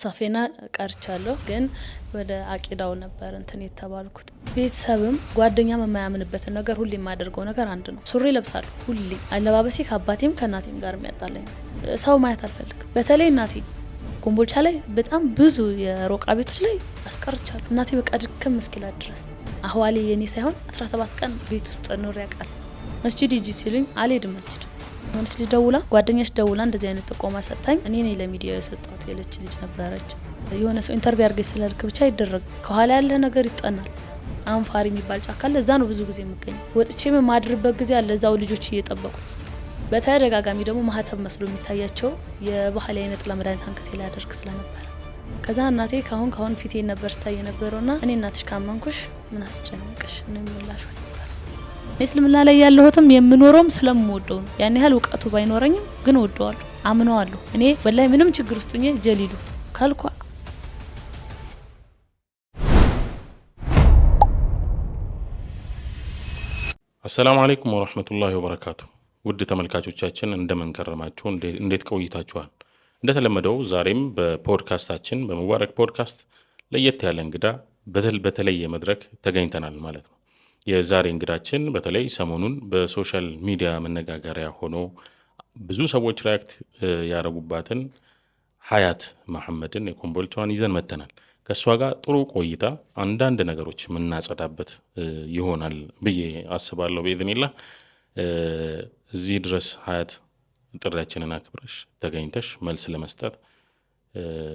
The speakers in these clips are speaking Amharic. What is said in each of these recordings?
ሰፊና ቀርቻለሁ ግን ወደ አቂዳው ነበር እንትን የተባልኩት። ቤተሰብም ጓደኛም የማያምንበት ነገር ሁሌ የማደርገው ነገር አንድ ነው። ሱሪ ለብሳለሁ ሁሌ። አለባበሴ ከአባቴም ከእናቴም ጋር የሚያጣላኝ ነው። ሰው ማየት አልፈልግም። በተለይ እናቴ ኮምቦልቻ ላይ በጣም ብዙ የሮቃ ቤቶች ላይ አስቀርቻለሁ። እናቴ በቃ ድክም እስኪላት ድረስ አህዋሌ የኔ ሳይሆን 17 ቀን ቤት ውስጥ ኖር ያውቃል። መስጂድ ሂጂ ሲሉኝ አልሄድም መስጂድ። ሆነች ልጅ ደውላ ጓደኛሽ ደውላ እንደዚህ አይነት ጥቆማ ሰጣኝ። እኔ ነኝ ለሚዲያ የሰጣት የለች ልጅ ነበረች። የሆነ ሰው ኢንተርቪው አድርገሽ ስለልክ ብቻ ይደረግ ከኋላ ያለ ነገር ይጠናል። አንፋሪ የሚባል ጫካ አለ። እዛ ነው ብዙ ጊዜ የምገኘው። ወጥቼ የማድርበት ጊዜ አለ እዛው ልጆች እየጠበቁ። በተደጋጋሚ ደግሞ ማህተብ መስሎ የሚታያቸው የባህል አይነት ለመድኃኒት አንከቴ ላይ ያደርግ ስለነበር ከዛ እናቴ ካሁን ፊቴ ነበር ስታይ ነበረውና እኔ እናትሽ ካመንኩሽ ምን አስጨነቅሽ ነው የሚላሽ ነበር። እስልምና ላይ ያለሁትም የምኖረውም ስለምወደው ነው። ያን ያህል እውቀቱ ባይኖረኝም ግን ወደዋለሁ፣ አምነዋለሁ። እኔ ወላሂ ምንም ችግር ውስጥ ሆኜ ጀሊሉ ካልኳ አሰላሙ አለይኩም ወራህመቱላሂ ወበረካቱ። ውድ ተመልካቾቻችን እንደምን ከረማችሁ? እንዴት ቆይታችኋል? እንደተለመደው ዛሬም በፖድካስታችን በሙባረክ ፖድካስት ለየት ያለ እንግዳ በተለየ መድረክ ተገኝተናል ማለት ነው። የዛሬ እንግዳችን በተለይ ሰሞኑን በሶሻል ሚዲያ መነጋገሪያ ሆኖ ብዙ ሰዎች ሪያክት ያረጉባትን ሀያት መሐመድን የኮምቦልቻዋን ይዘን መተናል። ከሷ ጋር ጥሩ ቆይታ አንዳንድ ነገሮች የምናጸዳበት ይሆናል ብዬ አስባለሁ። በኢዝኒላህ እዚህ ድረስ ሀያት ጥሪያችንን አክብረሽ ተገኝተሽ መልስ ለመስጠት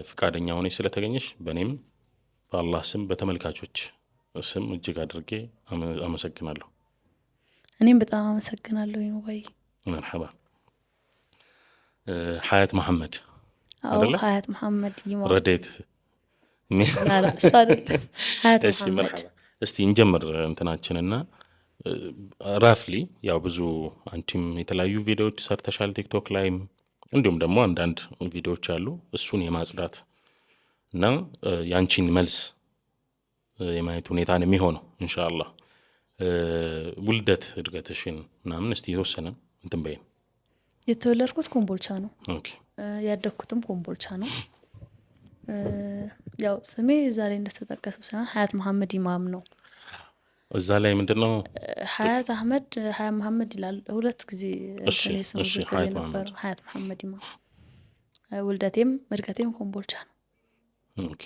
ፍቃደኛ ሆነሽ ስለተገኘሽ በእኔም በአላህ ስም በተመልካቾች ስም እጅግ አድርጌ አመሰግናለሁ። እኔም በጣም አመሰግናለሁ። ይወይ መርሐባ። ሀያት መሐመድ አይደለ? ሀያት መሐመድ ይሞር ረዴት ሀያት መሐመድ። እስቲ እንጀምር እንትናችንና ራፍሊ ያው ብዙ አንቺም የተለያዩ ቪዲዮዎች ሰርተሻል ቲክቶክ ላይም እንዲሁም ደግሞ አንዳንድ ቪዲዮዎች አሉ። እሱን የማጽዳት እና ያንቺን መልስ የማየት ሁኔታ ነው የሚሆነው ኢንሻአላህ። ውልደት እድገትሽን ምናምን እስቲ የተወሰነ እንትን በይን። የተወለድኩት ኮምቦልቻ ነው። ኦኬ። ያደግኩትም ኮምቦልቻ ነው። ያው ስሜ ዛሬ እንደተጠቀሰው ሳይሆን ሀያት መሐመድ ኢማም ነው። እዛ ላይ ምንድነው ሀያት አህመድ ሀያት መሐመድ ይላል። ሁለት ጊዜ ስሙ ዝክር ነበር። ሀያት መሐመድ ኢማም። ውልደቴም እድገቴም ኮምቦልቻ ነው። ኦኬ።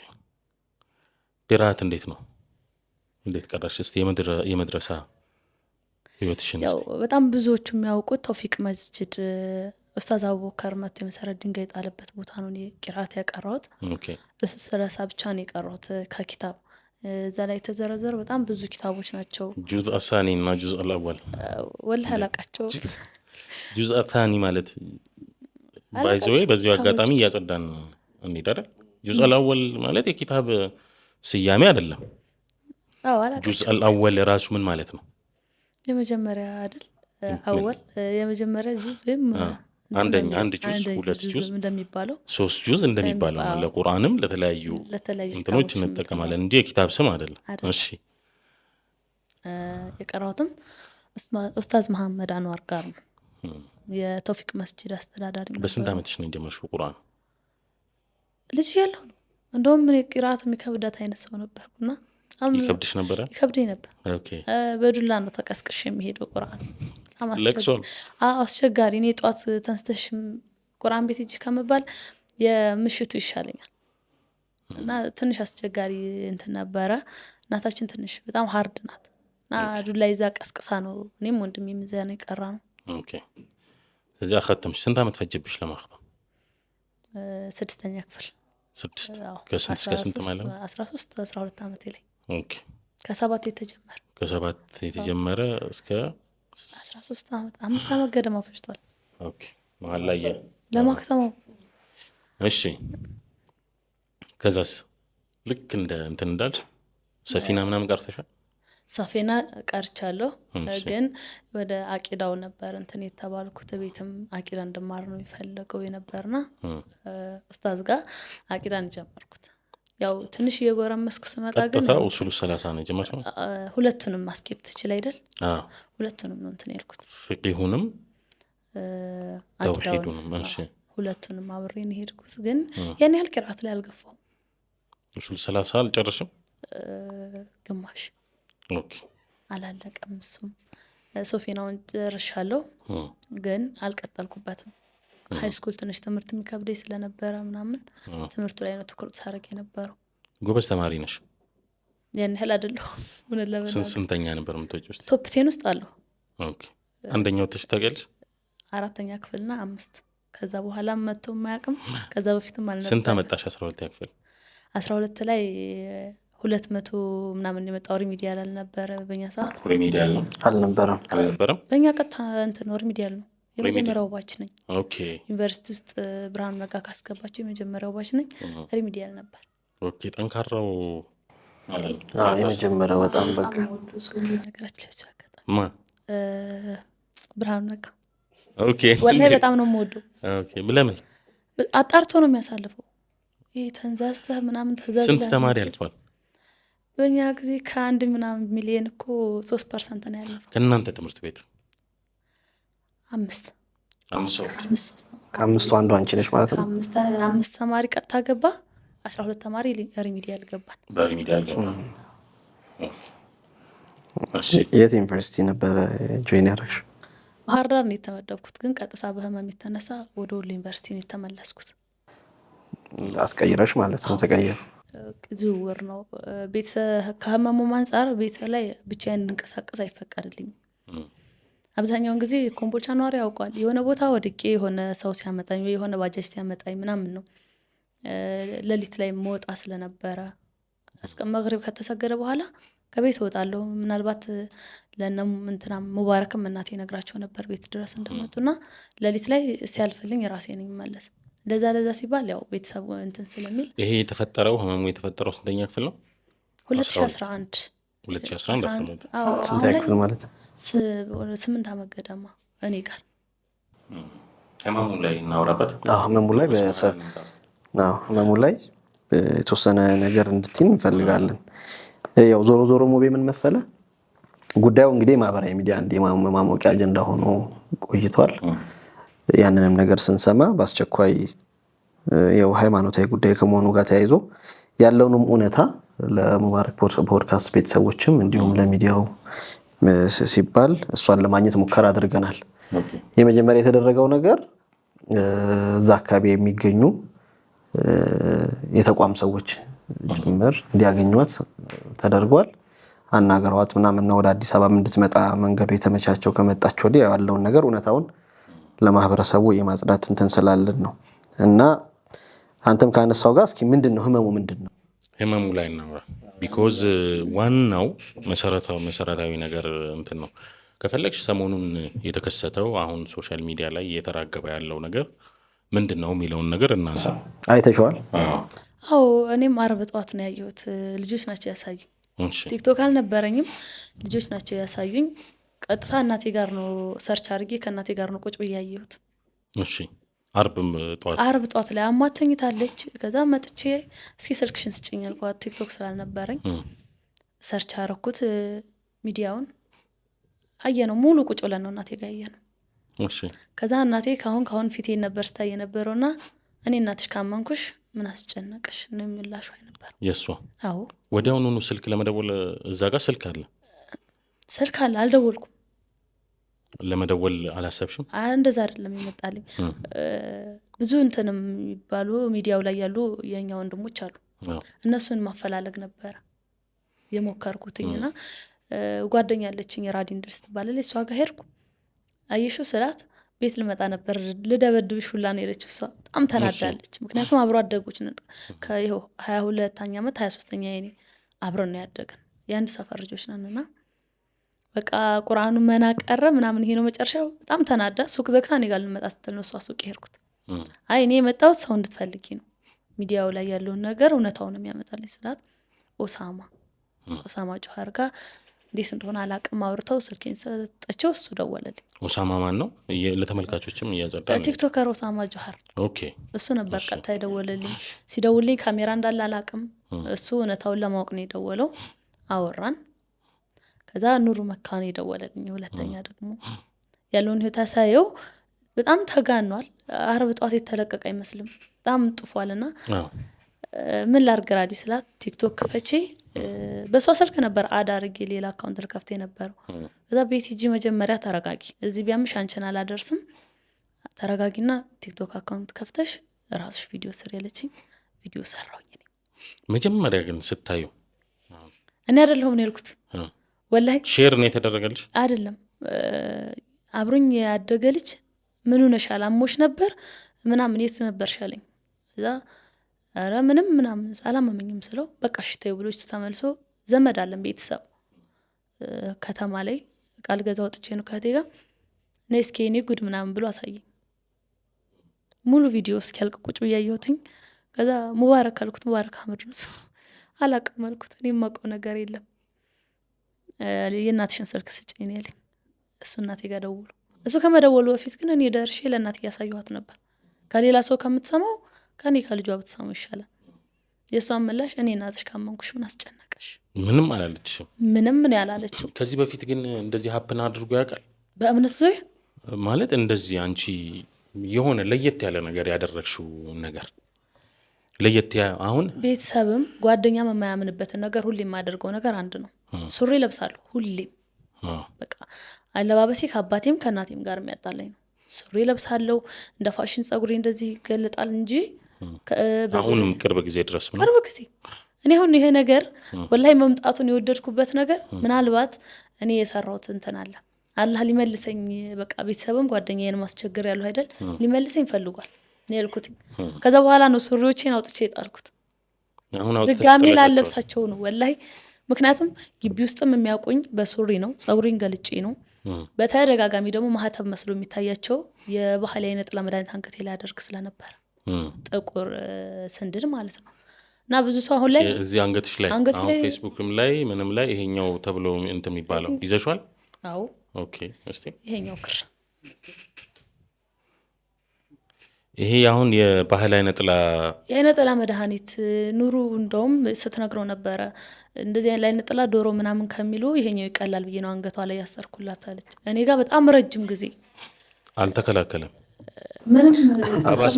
ቂራአት እንዴት ነው? እንዴት ቀራሽ? እስቲ የመድረሳ ህይወትሽን ያው በጣም ብዙዎቹ የሚያውቁት ተውፊቅ መስጂድ ኡስታዝ አቡበከር መጥቶ የመሰረት ድንጋይ ጣለበት ቦታ ነው ቂራአት ያቀራሁት። ኦኬ። በስለሳ ብቻ ነው የቀራሁት ከኪታብ እዛ ላይ ተዘረዘሩ በጣም ብዙ ኪታቦች ናቸው። ጁዝ አሳኒ እና ጁዝ አልአወል ወላሂ አላቃቸው። ጁዝ አሳኒ ማለት ባይዘው በዚሁ አጋጣሚ እያጸዳን እንይዳል። ጁዝ አልአወል ማለት የኪታብ ስያሜ አይደለም። አዎ አላቃቸው። ጁዝ አልአወል ራሱ ምን ማለት ነው? የመጀመሪያ አይደል? አወል የመጀመሪያ ጁዝ ወይም አንድ ጁዝ፣ ሁለት ጁዝ እንደሚባለው፣ ሶስት ጁዝ እንደሚባለው ነው። ለቁርአንም ለተለያዩ እንትኖች እንጠቀማለን እንጂ የኪታብ ስም አይደለም። እሺ። የቀራሁትም ኡስታዝ መሐመድ አንዋር ጋር ነው። የተውፊቅ መስጂድ አስተዳዳሪ ነው። በስንት ዓመትሽ ነው የጀመርሽው ቁርአን? ልጅ ያለሁ ነው። እንደውም እኔ ቂራአት የሚከብዳት አይነት ሰው ነበርኩና ይከብድሽ ነበረ? ይከብደኝ ነበር። ኦኬ። በዱላ ነው ተቀስቅሽ የሚሄደው ቁርአን። ለቅሶ ነው አስቸጋሪ። እኔ ጧት ተንስተሽ ቁርአን ቤት ሂጂ ከመባል የምሽቱ ይሻለኛል እና ትንሽ አስቸጋሪ እንትን ነበረ። እናታችን ትንሽ በጣም ሀርድ ናት እና ዱላ ይዛ ቀስቅሳ ነው እኔም ወንድሜም እዛ ነው የቀራ ነው። ኦኬ። ስለዚህ አኸተምሽ። ስንት ዓመት ፈጀብሽ ለማኸተም? 6ኛ ክፍል። 6 ከስንት እስከ ስንት ማለት ነው? 13 12 ዓመቴ ላይ። ኦኬ። ከ7 የተጀመረ እስከ 13 ዓመት 5 ዓመት ገደማ ፈጅቷል። ኦኬ። መሀል ላይ ለማክተማው። እሺ። ከዛስ ልክ እንትን እንዳልሽ ሰፊና ምናምን ቀርተሻል? ሰፊና ቀርቻለሁ ግን ወደ አቂዳው ነበር እንትን የተባልኩት። ቤትም አቂዳ እንድማር ነው የሚፈልገው የነበርና ኡስታዝ ጋር አቂዳን ጀመርኩት። ያው ትንሽ እየጎረመስኩ ስመጣ ግን ቀጥታ ኡሱሉ ሰላሳ ነው ጀመርኩ። ሁለቱንም ማስኬድ ትችል አይደል? ሁለቱንም ነው እንትን ያልኩት፣ ፍቂሁንም ተውሂዱንም። እሺ። ሁለቱንም አብሬን ሄድኩት። ግን ያን ያህል ቂራት ላይ አልገፋውም። ኡሱል 30 አልጨረስም? ግማሽ ኦኬ። አላለቀም። እሱም ሶፊናውን ጨርሻለሁ ግን አልቀጠልኩበትም። ሃይ ስኩል ትንሽ ትምህርት የሚከብደኝ ስለነበረ ምናምን ትምህርቱ ላይ ነው ትኩረት ሳረግ የነበረው። ጎበዝ ተማሪ ነሽ? ያን ያህል አይደለሁም። ምን ለምን ስንተኛ ነበር የምትወጪው? ቶፕ 10 ውስጥ አለሁ። ኦኬ። አንደኛው ተሽ ታውቂያለሽ? 4ኛ ክፍልና 5 ከዛ በኋላ መጥቶ የማያውቅም። ከዛ በፊትም አልነበረ። ስንት አመጣሽ 12ኛ ክፍል? 12 ላይ 200 ምናምን የመጣው ሪሚዲያል አልነበረ በእኛ ሰዓት። ሪሚዲያል ነው አልነበረም? በእኛ ቀጥታ እንትን ነው ሪሚዲያል ነው። የመጀመሪያው ባች ነኝ። ኦኬ። ዩኒቨርሲቲ ውስጥ ብርሃኑ ነጋ ካስገባቸው የመጀመሪያው ባች ነኝ። ሪሚዲያል ነበር። ኦኬ። ጠንካራው ማለት ነው የመጀመሪያው። በጣም በቃ ነገራችን ላይ ሲያጋጣ ብርሃኑ ነጋ ኦኬ። ወላሂ በጣም ነው የምወደው። ኦኬ። ለምን? አጣርቶ ነው የሚያሳልፈው። ይሄ ተንዛዝተህ ምናምን ተዛዝተህ። ስንት ተማሪ አልፏል? በእኛ ጊዜ ከ1 ምናምን ሚሊዮን እኮ 3% ነው ያለፈው። ከእናንተ ትምህርት ቤት 5 ከአምስቱ አንዱ አንቺ ነሽ ማለት ነው? 5 ተማሪ ቀጥታ ገባ፣ 12 ተማሪ ሪሚዲያል ገባን። በሪሚዲያል ገባ። የት ዩኒቨርሲቲ ነበረ ጆይን ያደረግሽው? ባህር ዳር ነው የተመደብኩት፣ ግን ቀጥታ በህመም የተነሳ ወደ ወሎ ዩኒቨርሲቲ ነው የተመለስኩት። አስቀይረሽ ማለት ነው? ተቀየረ። ዝውውር ነው። ከህመሙ አንጻር ቤት ላይ ብቻዬን እንድንቀሳቀስ አይፈቀድልኝም። አብዛኛውን ጊዜ ኮምቦልቻ ነዋሪ ያውቋል። የሆነ ቦታ ወድቄ የሆነ ሰው ሲያመጣኝ ወይ የሆነ ባጃጅ ሲያመጣኝ ምናምን ነው። ሌሊት ላይ መውጣ ስለነበረ እስከ መግሪብ ከተሰገደ በኋላ ከቤት እወጣለሁ። ምናልባት ለነም እንትና ሙባረክም እናቴ ነግራቸው ነበር ቤት ድረስ እንደመጡና ሌሊት ላይ ሲያልፍልኝ ራሴ ነኝ መለስ። ለዛ ሲባል ያው ቤተሰብ እንትን ስለሚል። ይሄ የተፈጠረው ህመሙ የተፈጠረው ስንተኛ ክፍል ነው? 2011 አዎ። ስንተኛ ክፍል ማለት ነው? 8 ዓመት ገደማ እኔ ጋር። ህመሙ ላይ እናወራበት። ህመሙ ላይ የተወሰነ ነገር እንድትይን እንፈልጋለን። ያው ዞሮ ሙቤ ምን መሰለ ጉዳዩ እንግዲህ ማህበራዊ ሚዲያ እንደ ማሞቂያ አጀንዳ ሆኖ ቆይቷል። ያንንም ነገር ስንሰማ በአስቸኳይ ያው ሃይማኖታዊ ጉዳይ ከመሆኑ ጋር ተያይዞ ያለውንም እውነታ ለሙባረክ ፖድካስት ቤተሰቦችም እንዲሁም ለሚዲያው ሲባል እሷን ለማግኘት ሙከራ አድርገናል። የመጀመሪያ የተደረገው ነገር እዛ አካባቢ የሚገኙ የተቋም ሰዎች ጭምር እንዲያገኟት ተደርጓል። አናገሯት ምናምን ወደ አዲስ አበባ እንድትመጣ መንገዱ የተመቻቸው ከመጣች ወዲህ ያለውን ነገር እውነታውን ለማህበረሰቡ የማጽዳት እንትን ስላለን ነው። እና አንተም ካነሳው ጋር እስኪ ምንድነው ህመሙ? ምንድነው ህመሙ ላይ እናውራ። ቢኮዝ ዋናው መሰረታዊ ነገር እንትን ነው። ከፈለግሽ ሰሞኑን የተከሰተው አሁን ሶሻል ሚዲያ ላይ እየተራገበ ያለው ነገር ምንድነው የሚለውን ነገር እናንሳ። አይተሽዋል? አዎ፣ እኔም ዓርብ ጠዋት ነው ያየሁት። ልጆች ናቸው ያሳዩኝ። ቲክቶክ አልነበረኝም፣ ልጆች ናቸው ያሳዩኝ። ቀጥታ እናቴ ጋር ነው ሰርች አድርጌ ከእናቴ ጋር ነው ቁጭ ብዬ ያየሁት። እሺ። ዓርብ ጠዋት ላይ አሟት ተኝታለች። ከዛ መጥቼ እስኪ ስልክሽን ስጭኝ አልኳት። ቲክቶክ ስላልነበረኝ ሰርች አረኩት። ሚዲያውን አየነው፣ ሙሉ ቁጭ ብለን ነው እናቴ ጋር ያየነው። እሺ። ከዛ እናቴ ካሁን ፊቴን ነበር ስታይ የነበረውና እኔ እናትሽ ካመንኩሽ ምን አስጨነቀሽ ነው የሚላሽ ነበር የሷ። አዎ። ወዲያውኑ ስልክ ለመደወል እዛ ጋር ስልክ አለ አልደወልኩም። ለመደወል አላሰብሽም? እንደዛ አይደለም ይመጣልኝ። ብዙ እንትንም የሚባሉ ሚዲያው ላይ ያሉ የኛ ወንድሞች አሉ። እነሱን ማፈላለግ ነበር የሞከርኩትኝና ጓደኛ አለችኝ ራዲን ድረስ ትባላለች። እሷ ጋር ሄድኩ። አየሹ ስላት ቤት ልመጣ ነበር ልደበድብሽ ሁላ ነው የለችው። እሷ በጣም ተናዳለች። ምክንያቱም አብሮ አደጎች ነን። ከይኸው 22ኛ ዓመት 23ኛ የኔ አብረን ነው ያደግን። የአንድ ሰፈር ልጆች ነንና በቃ ቁርአኑ መናቀረ ምናምን ይሄ ነው መጨረሻው። በጣም ተናዳ ሱቅ ዘግታ እኔ ጋር ልመጣ ስትል ነው እሷ ሱቅ ሄድኩት። አይ እኔ የመጣሁት ሰው እንድትፈልጊ ነው፣ ሚዲያው ላይ ያለውን ነገር እውነታውን የሚያመጣልኝ ስላት ኦሳማ ጆሃር ጋር እንዴት እንደሆነ አላቅም አውርተው ስልኬን ሰጠችው። እሱ ደወለልኝ። ኦሳማ ማን ነው? ለተመልካቾችም እያጸዳ ነው። ቲክቶከር ኦሳማ ጆሃር። ኦኬ። እሱ ነበር ቀጥታ የደወለልኝ። ሲደውልኝ ካሜራ እንዳለ አላቅም። እሱ እውነታውን ለማወቅ ነው የደወለው። አወራን። ከዛ ኑሩ መካን የደወለልኝ። ሁለተኛ ደግሞ ያለውን ህይወት ሳየው በጣም ተጋኗል። አርብ ጧት የተለቀቀ አይመስልም። በጣም ጥፏልና ምን ላድርግ ራዲ ስላት ቲክቶክ ከፈቼ በሷ ስልክ ነበር አዳርጌ ሌላ አካውንት ልከፍት የነበረው። ከዛ ቤት ሂጂ መጀመሪያ ተረጋጊ፣ እዚህ ቢያምሽ አንቺን አላደርስም፣ ተረጋጊና ቲክቶክ አካውንት ከፍተሽ ራስሽ ቪዲዮ ስር ያለችኝ ቪዲዮ ሰራሁኝ። መጀመሪያ ግን ስታዩ እኔ አይደለሁም ነው ያልኩት። ወላሂ ሼር ነው የተደረገልሽ? አይደለም አብሮኝ ያደገ ልጅ ምን ሆነሻል አሞሽ ነበር ምናምን የት ነበርሽ አለኝ። እዛ አረ ምንም ምናምን አላመመኝም ስለው በቃ እሺ ተይው ብሎ እሱ ተመልሶ ዘመድ አለን ቤተሰብ ከተማ ላይ ቃል ገዛ ወጥቼ ነው ከቴ ጋር ነይ እስኪ እኔ ጉድ ምናምን ብሎ አሳየኝ። ሙሉ ቪዲዮ እስኪያልቅ ቁጭ ብዬ አየሁትኝ። ከዛ ሙባረክ አልኩት። ሙባረክ አህመድ ነው አላውቅም አልኩት። እኔ የማውቀው ነገር የለም። የእናትሽን ስልክ ስጭኝ ነው ያለኝ። እሱ እናቴ ጋር ደውሎ እሱ ከመደወሉ በፊት ግን እኔ ደርሼ ለእናቴ እያሳየኋት ነበር። ከሌላ ሰው ከምትሰማው ከኔ ከልጇ ብትሰማው ይሻላል። የእሷን ምላሽ እኔ እናትሽ ካመንኩሽ ምን አስጨነቀሽ? ምንም አላለችም። ምንም ምን ያላለችው። ከዚህ በፊት ግን እንደዚህ ሀፕን አድርጎ ያውቃል? በእምነት ዙሪያ ማለት እንደዚህ አንቺ የሆነ ለየት ያለ ነገር ያደረግሽው ነገር ለየት አሁን ቤተሰብም ጓደኛም የማያምንበትን ነገር ሁሌ የማደርገው ነገር አንድ ነው። ሱሪ ለብሳለሁ ሁሌም። በቃ አለባበሴ ከአባቴም ከእናቴም ጋር የሚያጣላኝ ነው። ሱሪ ለብሳለሁ፣ እንደ ፋሽን ጸጉሬ እንደዚህ ይገለጣል እንጂ አሁንም ቅርብ ጊዜ ድረስ ነው። ቅርብ ጊዜ እኔ አሁን ይሄ ነገር ወላሂ መምጣቱን የወደድኩበት ነገር ምናልባት እኔ የሰራሁት እንትን አለ አላህ ሊመልሰኝ በቃ ቤተሰብም ጓደኛዬን ማስቸገር ያለው አይደል ሊመልሰኝ ፈልጓል ነው ያልኩት። ከዛ በኋላ ነው ሱሪዎቼን አውጥቼ የጣልኩት። ድጋሜ ላለብሳቸው ነው ወላሂ። ምክንያቱም ግቢ ውስጥም የሚያውቁኝ በሱሪ ነው፣ ጸጉሬን ገልጬ ነው። በተደጋጋሚ ደግሞ ማህተብ መስሎ የሚታያቸው የባህላዊ ነጠላ መድኃኒት አንገቴ ላይ አደርግ ስለነበር ጥቁር ስንድድ ማለት ነው። እና ብዙ ሰው አሁን ላይ እዚህ አንገትሽ ላይ አሁን ፌስቡክም ላይ ምንም ላይ ይሄኛው ተብሎ እንትን የሚባለው ይዘሽዋል? አዎ ኦኬ። እስቲ ይሄኛው ክር ይሄ አሁን የባህላዊ ነጠላ መድኃኒት ኑሩ እንደውም ስትነግረው ነበረ እንደዚህ ላይ ነጠላ ዶሮ ምናምን ከሚሉ ይሄኛው ይቀላል ብዬ ነው አንገቷ ላይ ያሰርኩላት አለች። እኔ ጋር በጣም ረጅም ጊዜ አልተከላከለም። ምንም አባሰ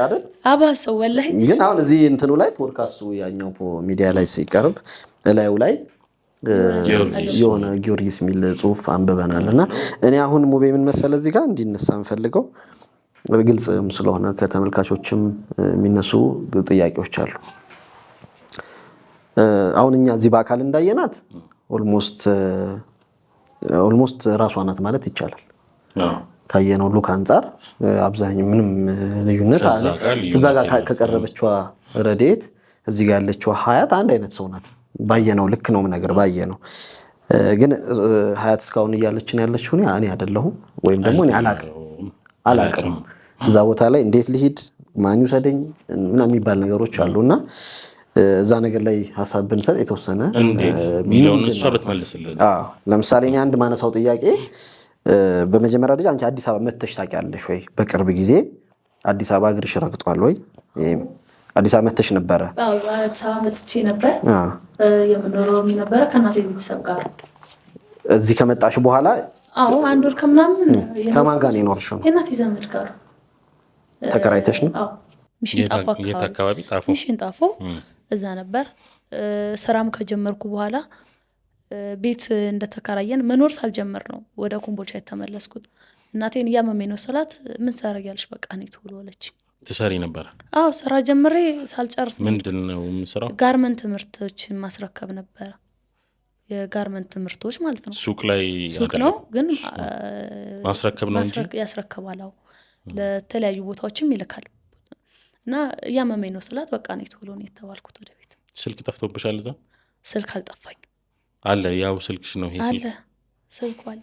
አይደል? አባሰ ወላሂ። ግን አሁን እዚህ እንትኑ ላይ ፖድካስቱ ያኛው ሚዲያ ላይ ሲቀርብ እላዩ ላይ የሆነ ጊዮርጊስ የሚል ጽሁፍ አንብበናል። እና እኔ አሁን ሙቤ ምን መሰለ እዚህ ጋር እንዲነሳ እንፈልገው በግልጽም ስለሆነ ከተመልካቾችም የሚነሱ ጥያቄዎች አሉ። አሁን እኛ እዚህ በአካል እንዳየናት ኦልሞስት ራሷ ናት ማለት ይቻላል። ካየነው ሉክ አንጻር አብዛኛው ምንም ልዩነት እዛ ጋር ከቀረበችዋ ረዴት እዚህ ጋር ያለችው ሀያት አንድ አይነት ሰው ናት። ባየነው ልክ ነው ነገር ባየነው። ግን ሀያት እስካሁን እያለችን ያለችው እኔ አይደለሁም ወይም ደግሞ እኔ አላቅም እዛ ቦታ ላይ እንዴት ልሂድ ማን ይውሰደኝ ምናምን የሚባል ነገሮች አሉና እዛ ነገር ላይ ሀሳብ ብንሰጥ የተወሰነ ሚሊዮን እሷ ብትመልስልን። ለምሳሌ እኔ አንድ ማነሳው ጥያቄ በመጀመሪያ ደረጃ አንቺ አዲስ አበባ መተሽ ታውቂያለሽ ወይ? በቅርብ ጊዜ አዲስ አበባ እግርሽ ረግጧል ወይ? አዲስ አበባ መተሽ ነበረ? አዎ አዲስ አበባ መጥቼ ነበር። የምኖረው ነበረ ከእናቴ ቤተሰብ ጋር። እዚህ ከመጣሽ በኋላ? አዎ አንድ ወር ከምናምን። ከማን ጋር ነው የኖርሽው? የእናቴ ዘመድ ጋር ተከራይተሽ ነው? አዎ ሚሽን ጣፎ አካባቢ ሚሽን ጣፎ እዛ ነበር። ስራም ከጀመርኩ በኋላ ቤት እንደተከራየን መኖር ሳልጀምር ነው ወደ ኮምቦልቻ የተመለስኩት። እናቴን እያመመኝ ነው ስላት ምን ትሰሪያለሽ በቃ እኔ ቶሎ አለች። ትሰሪ ነበር? አዎ ስራ ጀምሬ ሳልጨርስ ምንድን ነው የምሰራው? ጋርመንት ትምህርቶችን ማስረከብ ነበር። የጋርመንት ትምህርቶች ማለት ነው። ሱቅ ላይ ሱቅ ነው ግን ማስረከብ ነው እንጂ ያስረከባል። አዎ ለተለያዩ ቦታዎችም ይልካል። እና እያመመኝ ነው ስላት በቃ እኔ ቶሎ ነው የተባልኩት ወደ ቤት። ስልክ ጠፍቶብሻል? እዛ ስልክ አልጠፋኝ አለ። ያው ስልክሽ ነው ይሄ አለ። ስልኩ አለ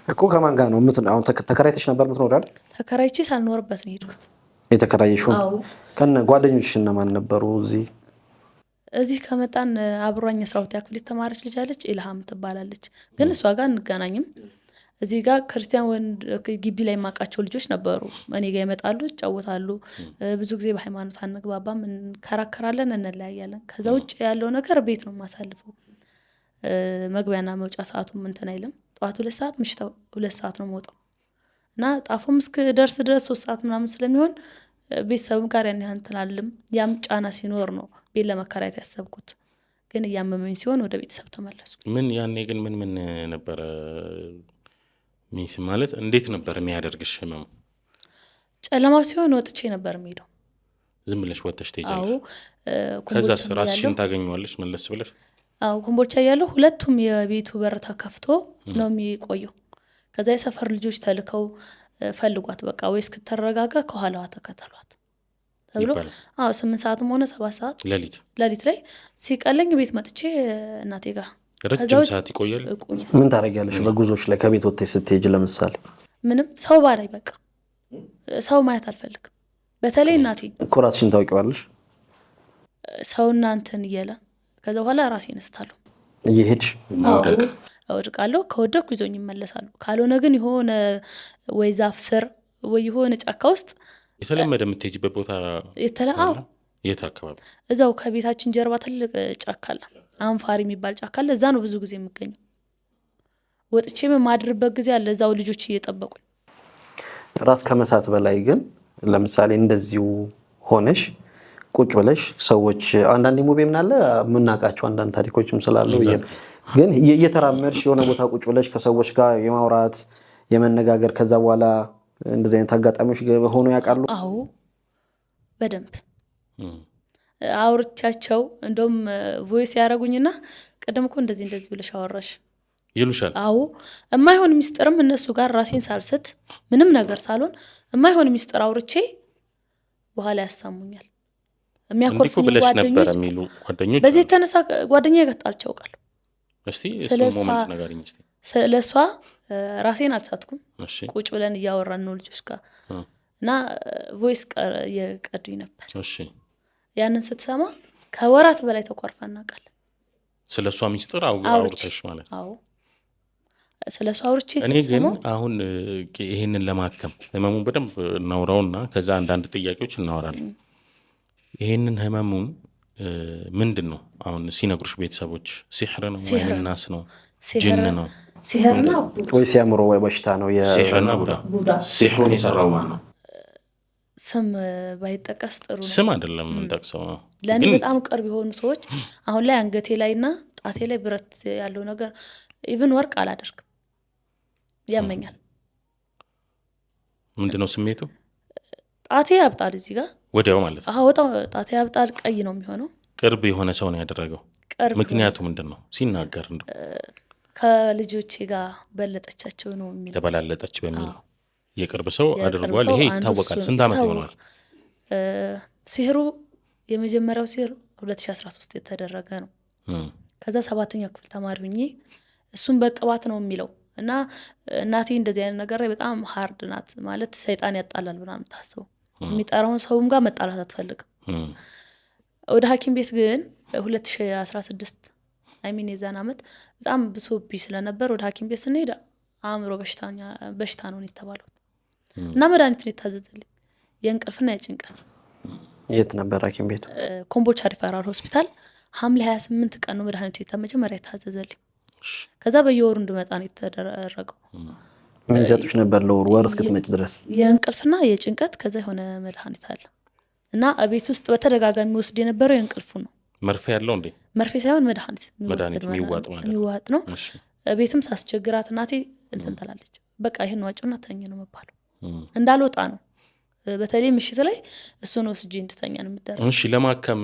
እኮ። ከማን ጋር ነው አሁን ተከራይተሽ ነበር የምትኖር አይደል? ተከራይቼ ሳልኖርበት ነው የሄድኩት። የተከራየሽው ከነ ጓደኞችሽ እነማን ነበሩ? እዚህ ከመጣን አብሯኝ 12ኛ ክፍል የተማረች ልጅ አለች፣ ኢልሃም ትባላለች። ግን እሷ ጋር እንገናኝም። እዚህ ጋር ክርስቲያን ወንድ ግቢ ላይ የማውቃቸው ልጆች ነበሩ። እኔ ጋር ይመጣሉ፣ ይጫወታሉ። ብዙ ጊዜ በሃይማኖት አንግባባም፣ እንከራከራለን፣ እንለያያለን። ከዛ ውጭ ያለው ነገር ቤት ነው የማሳልፈው። መግቢያና መውጫ ሰዓቱም እንትን አይልም። ጠዋት 2 ሰዓት ምሽት 2 ሰዓት ነው የምወጣው እና ጣፎም እስከ ደርስ ድረስ 3 ሰዓት ምናምን ስለሚሆን ቤተሰብም ጋር ያን ያህል እንትን አልልም። ያም ጫና ሲኖር ነው ቤት ለመከራየት ያሰብኩት። ግን እያመመኝ ሲሆን ወደ ቤተሰብ ተመለሱ። ምን ያኔ ግን ምን ነበር ሚስ ማለት እንዴት ነበር የሚያደርግሽ ህመሙ? ጨለማ ሲሆን ወጥቼ ነበር የምሄደው። ዝም ብለሽ ወጥተሽ ትሄጃለሽ? አዎ። ከዛስ ራስሽን ታገኘዋለሽ መለስ ብለሽ? አዎ ኮምቦልቻ ያለው ሁለቱም የቤቱ በር ተከፍቶ ነው የሚቆየው። ከዛ የሰፈር ልጆች ተልከው ፈልጓት በቃ ወይ እስክትረጋጋ ከኋላዋ ተከተሏት ተብሎ 8 ሰዓትም ሆነ 7 ሰዓት ሌሊት ላይ ሲቀለኝ ቤት መጥቼ እናቴ ጋር ረጅም ሰዓት ይቆያል። ምን ታደርጊያለሽ በጉዞች ላይ ከቤት ወጥተሽ ስትሄጂ? ለምሳሌ ምንም ሰው ባላይ በቃ ሰው ማየት አልፈልግም። በተለይ እናቴ እኮ ራስሽን ታውቂዋለሽ። ሰውና እንትን እየለ ከዛ በኋላ ራሴን እስታለሁ እየሄድሽ እወድቃለሁ። ከወደኩ ይዞኝ ይመለሳሉ። ካልሆነ ግን የሆነ ወይ ዛፍ ስር ወይ የሆነ ጫካ ውስጥ የተለመደ የምትሄጂበት ቦታ የት አካባቢ? እዛው ከቤታችን ጀርባ ትልቅ ጫካ አለ፣ አንፋሪ የሚባል ጫካ አለ። እዛ ነው ብዙ ጊዜ የምገኘው። ወጥቼ የማድርበት ጊዜ አለ እዛው ልጆች እየጠበቁኝ። ራስ ከመሳት በላይ ግን ለምሳሌ እንደዚሁ ሆነሽ ቁጭ ብለሽ ሰዎች አንዳንድ ሙቤ ምን አለ የምናውቃቸው አንዳንድ ታሪኮችም ስላሉ ግን እየተራመድሽ የሆነ ቦታ ቁጭ ብለሽ ከሰዎች ጋር የማውራት የመነጋገር ከዛ በኋላ እንደዚህ አይነት አጋጣሚዎች ሆኖ ያውቃሉ? አዎ በደንብ አውርቻቸው እንደውም ቮይስ ያደረጉኝና ቀደም እኮ እንደዚህ ብለሽ አወራሽ ይሉሻል። አዎ የማይሆን ሚስጥርም እነሱ ጋር ራሴን ሳልስት ምንም ነገር ሳልሆን የማይሆን ሚስጥር አውርቼ በኋላ ያሳሙኛል። የሚያኮርፉኝ ጓደኞች በዚህ የተነሳ ጓደኛዬ ገጣልቸው አውቃለሁ። እስቲ እሱ ሞመንት ነገርኝ እስቲ። ስለሷ ራሴን አልሳትኩም። ቁጭ ብለን እያወራን ነው ልጆች ጋር እና ቮይስ የቀዱኝ ነበር። እሺ ያንን ስትሰማ ከወራት በላይ ተቆርፋ እናውቃለን። ስለሷ ሚስጥር አውርተሽ ማለት? አዎ ስለሷ አውርቼ እኔ ግን አሁን ይሄንን ለማከም ህመሙን በደንብ እናውራውና ከዛ አንዳንድ ጥያቄዎች እናወራለን። ይሄንን ህመሙን ምንድን ነው አሁን ሲነግሩሽ ቤተሰቦች? ሲህር ነው ወይ ናስ ነው ጅን ነው? ሲህር ነው ወይ ሲያምሮ ወይ በሽታ ነው? ሲህርና ቡዳ። ሲህሩን የሰራው ማን ነው? ስም ባይጠቀስ ጥሩ ነው። ስም አይደለም እንጠቅሰው ነው። ለኔ በጣም ቅርብ የሆኑ ሰዎች አሁን ላይ አንገቴ ላይና ጣቴ ላይ ብረት ያለው ነገር ኢቭን ወርቅ አላደርግም፣ ያመኛል። ምንድነው ስሜቱ? ጣቴ ያብጣል እዚህ ጋር ወዲያው ማለት ነው። አዎ ጣቴ ያብጣል፣ ቀይ ነው የሚሆነው። ቅርብ የሆነ ሰው ነው ያደረገው። ምክንያቱ ምንድነው ሲናገር? እንደው ከልጆቼ ጋር በለጠቻቸው ነው የሚል ተበላለጠች በሚል የቅርብ ሰው አድርጓል። ይሄ ይታወቃል። ስንት ዓመት ይሆናል? ሲህሩ የመጀመሪያው ሲህሩ 2013 የተደረገ ነው። ከዛ 7ኛ ክፍል ተማሪ ሆኜ እሱን በቅባት ነው የሚለው እና እናቴ እንደዚህ አይነት ነገር ላይ በጣም ሃርድ ናት ማለት ሰይጣን ያጣላል ምናምን ታስበው የሚጠራውን ሰውም ጋር መጣላት አትፈልግም። ወደ ሐኪም ቤት ግን 2016 የዛን ዓመት በጣም ብሶብኝ ስለነበር ወደ ሐኪም ቤት ስንሄድ አእምሮ በሽታ ነው የተባለው እና መድኃኒት ነው የታዘዘልኝ የእንቅልፍና የጭንቀት። የት ነበር ሐኪም ቤቱ? ኮምቦልቻ ሪፈራል ሆስፒታል። ሐምሌ 28 ቀን ነው መድኃኒቱ መጀመሪያ የታዘዘልኝ። ከዛ በየወሩ እንድመጣ ነው የተደረገው። ምን ይሰጡሽ ነበር ለወር እስክትመጪ ድረስ? የእንቅልፍና የጭንቀት ከዛ የሆነ መድኃኒት አለ እና ቤት ውስጥ በተደጋጋሚ ወስድ የነበረው የእንቅልፉ ነው። መርፌ ያለው እንዴ? መርፌ ሳይሆን መድኃኒት የሚዋጥ ነው። ቤትም ሳስቸግራት እናቴ እንትን ትላለች፣ በቃ ይሄን ዋጭውና ተኝ ነው መባለው። እንዳልወጣ ነው በተለይ ምሽት ላይ እሱን ወስጄ እንድተኛ ነው የሚደረገው። እሺ ለማከም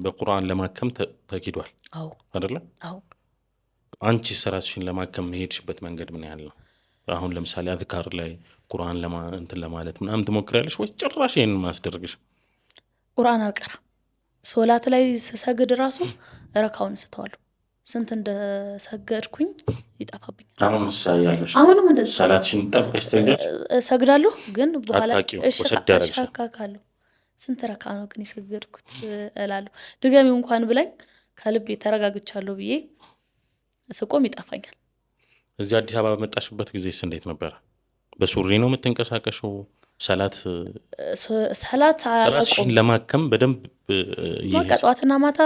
በቁርአን ለማከም ተኪዷል? አዎ አይደለ? አዎ። አንቺ ራስሽን ለማከም መሄድሽበት መንገድ ምን ያህል ነው? አሁን ለምሳሌ አዝካር ላይ ቁርአን እንትን ለማለት ምናምን ትሞክሪያለሽ ወይ ጭራሽ ይሄን ማስደርግሽ? ቁርአን አልቀራም። ሶላት ላይ ስሰግድ ራሱ ረካውን ስተዋለሁ። ስንት እንደሰገድኩኝ ይጠፋብኛል። አሁንም እንደዚህ ሰላትሽን ጠብቀሽ ትሰግጃለሽ? እሰግዳለሁ ግን በኋላ እሻካካለሁ። ስንት ረካ ነው ግን የሰገድኩት እላለሁ። ድገሚው እንኳን ብለኝ ከልቤ ተረጋግቻለሁ ብዬ ስቆም ይጠፋኛል። እዚህ አዲስ አበባ በመጣሽበት ጊዜስ እንዴት ነበር? በሱሪ ነው የምትንቀሳቀሽው? ሰላት ራስሽን ለማከም በደንብ ጠዋትና ማታ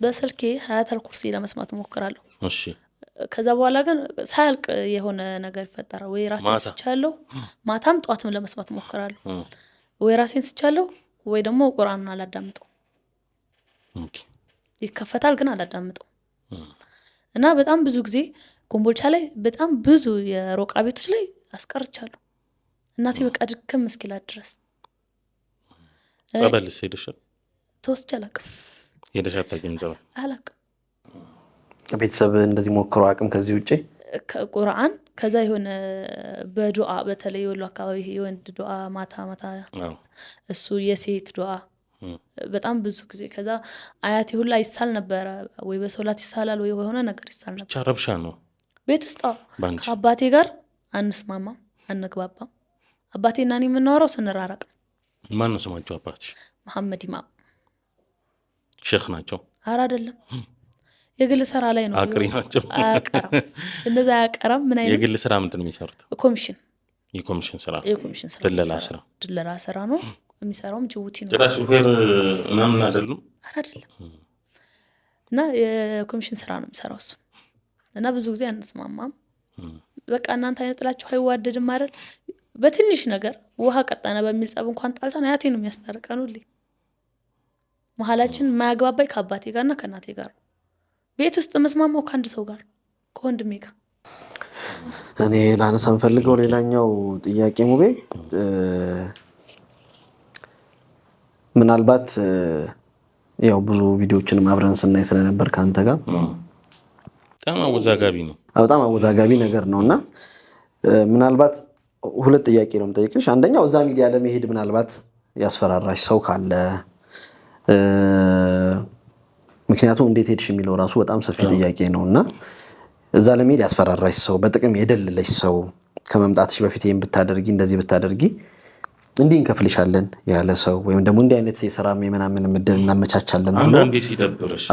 በስልኬ ሀያተል ኩርሲ ለመስማት እሞክራለሁ። እሺ ከዛ በኋላ ግን ሳያልቅ የሆነ ነገር ይፈጠራል። ወይ ራሴን ስቻለሁ፣ ማታም ጧትም ለመስማት ሞክራለሁ። ወይ ራሴን ስቻለሁ ወይ ደግሞ ቁርአንን አላዳምጠው። ይከፈታል ግን አላዳምጠው። እና በጣም ብዙ ጊዜ ኮምቦልቻ ላይ በጣም ብዙ የሮቃ ቤቶች ላይ አስቀርቻለሁ። እናቴ በቃ ድክም እስኪላት ድረስ። ጸበልስ ሄደሻል? ተወስጄ አላውቅም። ሄደሽ አታውቂም? ጸበል አላውቅም። ቤተሰብ እንደዚህ ሞክሮ አቅም ከዚህ ውጪ ቁርአን ከዛ የሆነ በዱዓ በተለይ ወሎ አካባቢ የወንድ ዱዓ ማታ ማታ እሱ የሴት ዱዓ በጣም ብዙ ጊዜ ከዛ አያቴ ሁላ ይሳል ነበረ። ወይ በሶላት ይሳላል ወይ የሆነ ነገር ይሳል ነበር። ብቻ ረብሻ ነው ቤት ውስጥ። ከአባቴ ጋር አንስማማም፣ አንግባባም። አባቴና እኔ የምናወራው ስንራራቅ። ማን ነው ስማቸው አባትሽ? መሐመድ ኢማም። ሼክ ናቸው? ኧረ አይደለም፣ የግል ስራ ላይ ነው። አቅሪ ናቸው? አያቀራም፣ እንደዛ አያቀራም። ምን አይነት የግል ስራ ምንድን ነው የሚሰሩት? ኮሚሽን። የኮሚሽን ስራ፣ ድለላ ስራ ነው የሚሰራውም። ጅቡቲ ነው። ጭራሽ ሹፌር ምናምን አይደሉም? ኧረ አይደለም። እና የኮሚሽን ስራ ነው የሚሰራው እሱ። እና ብዙ ጊዜ አንስማማም። በቃ እናንተ አይነት ጥላችሁ አይዋደድም አይደል? በትንሽ ነገር ውሃ ቀጠነ በሚል ጸብ እንኳን ጣልታን አያቴ ነው የሚያስታርቀን ሁሌ። መሀላችን የማያግባባኝ ከአባቴ ጋርና ከእናቴ ጋር። ቤት ውስጥ መስማማው ከአንድ ሰው ጋር ከወንድሜ ጋር። እኔ ላነሳ የምፈልገው ሌላኛው ጥያቄ ሙቤ፣ ምናልባት ያው ብዙ ቪዲዮዎችንም አብረን ስናይ ስለነበር ከአንተ ጋር በጣም አወዛጋቢ ነው። በጣም አወዛጋቢ ነገር ነው እና ምናልባት ሁለት ጥያቄ ነው የምጠይቅሽ። አንደኛው እዛ ሚዲያ ለመሄድ ምናልባት ያስፈራራሽ ሰው ካለ፣ ምክንያቱም እንዴት ሄድሽ የሚለው ራሱ በጣም ሰፊ ጥያቄ ነው እና እዛ ለመሄድ ያስፈራራሽ ሰው፣ በጥቅም የደለለሽ ሰው፣ ከመምጣትሽ በፊት ይህን ብታደርጊ እንደዚህ ብታደርጊ እንዲህ እንከፍልሻለን ያለ ሰው፣ ወይም ደግሞ እንዲህ አይነት የስራ ምናምን ምድል እናመቻቻለን ብሎ አንዳንዴ ሲደብርሽ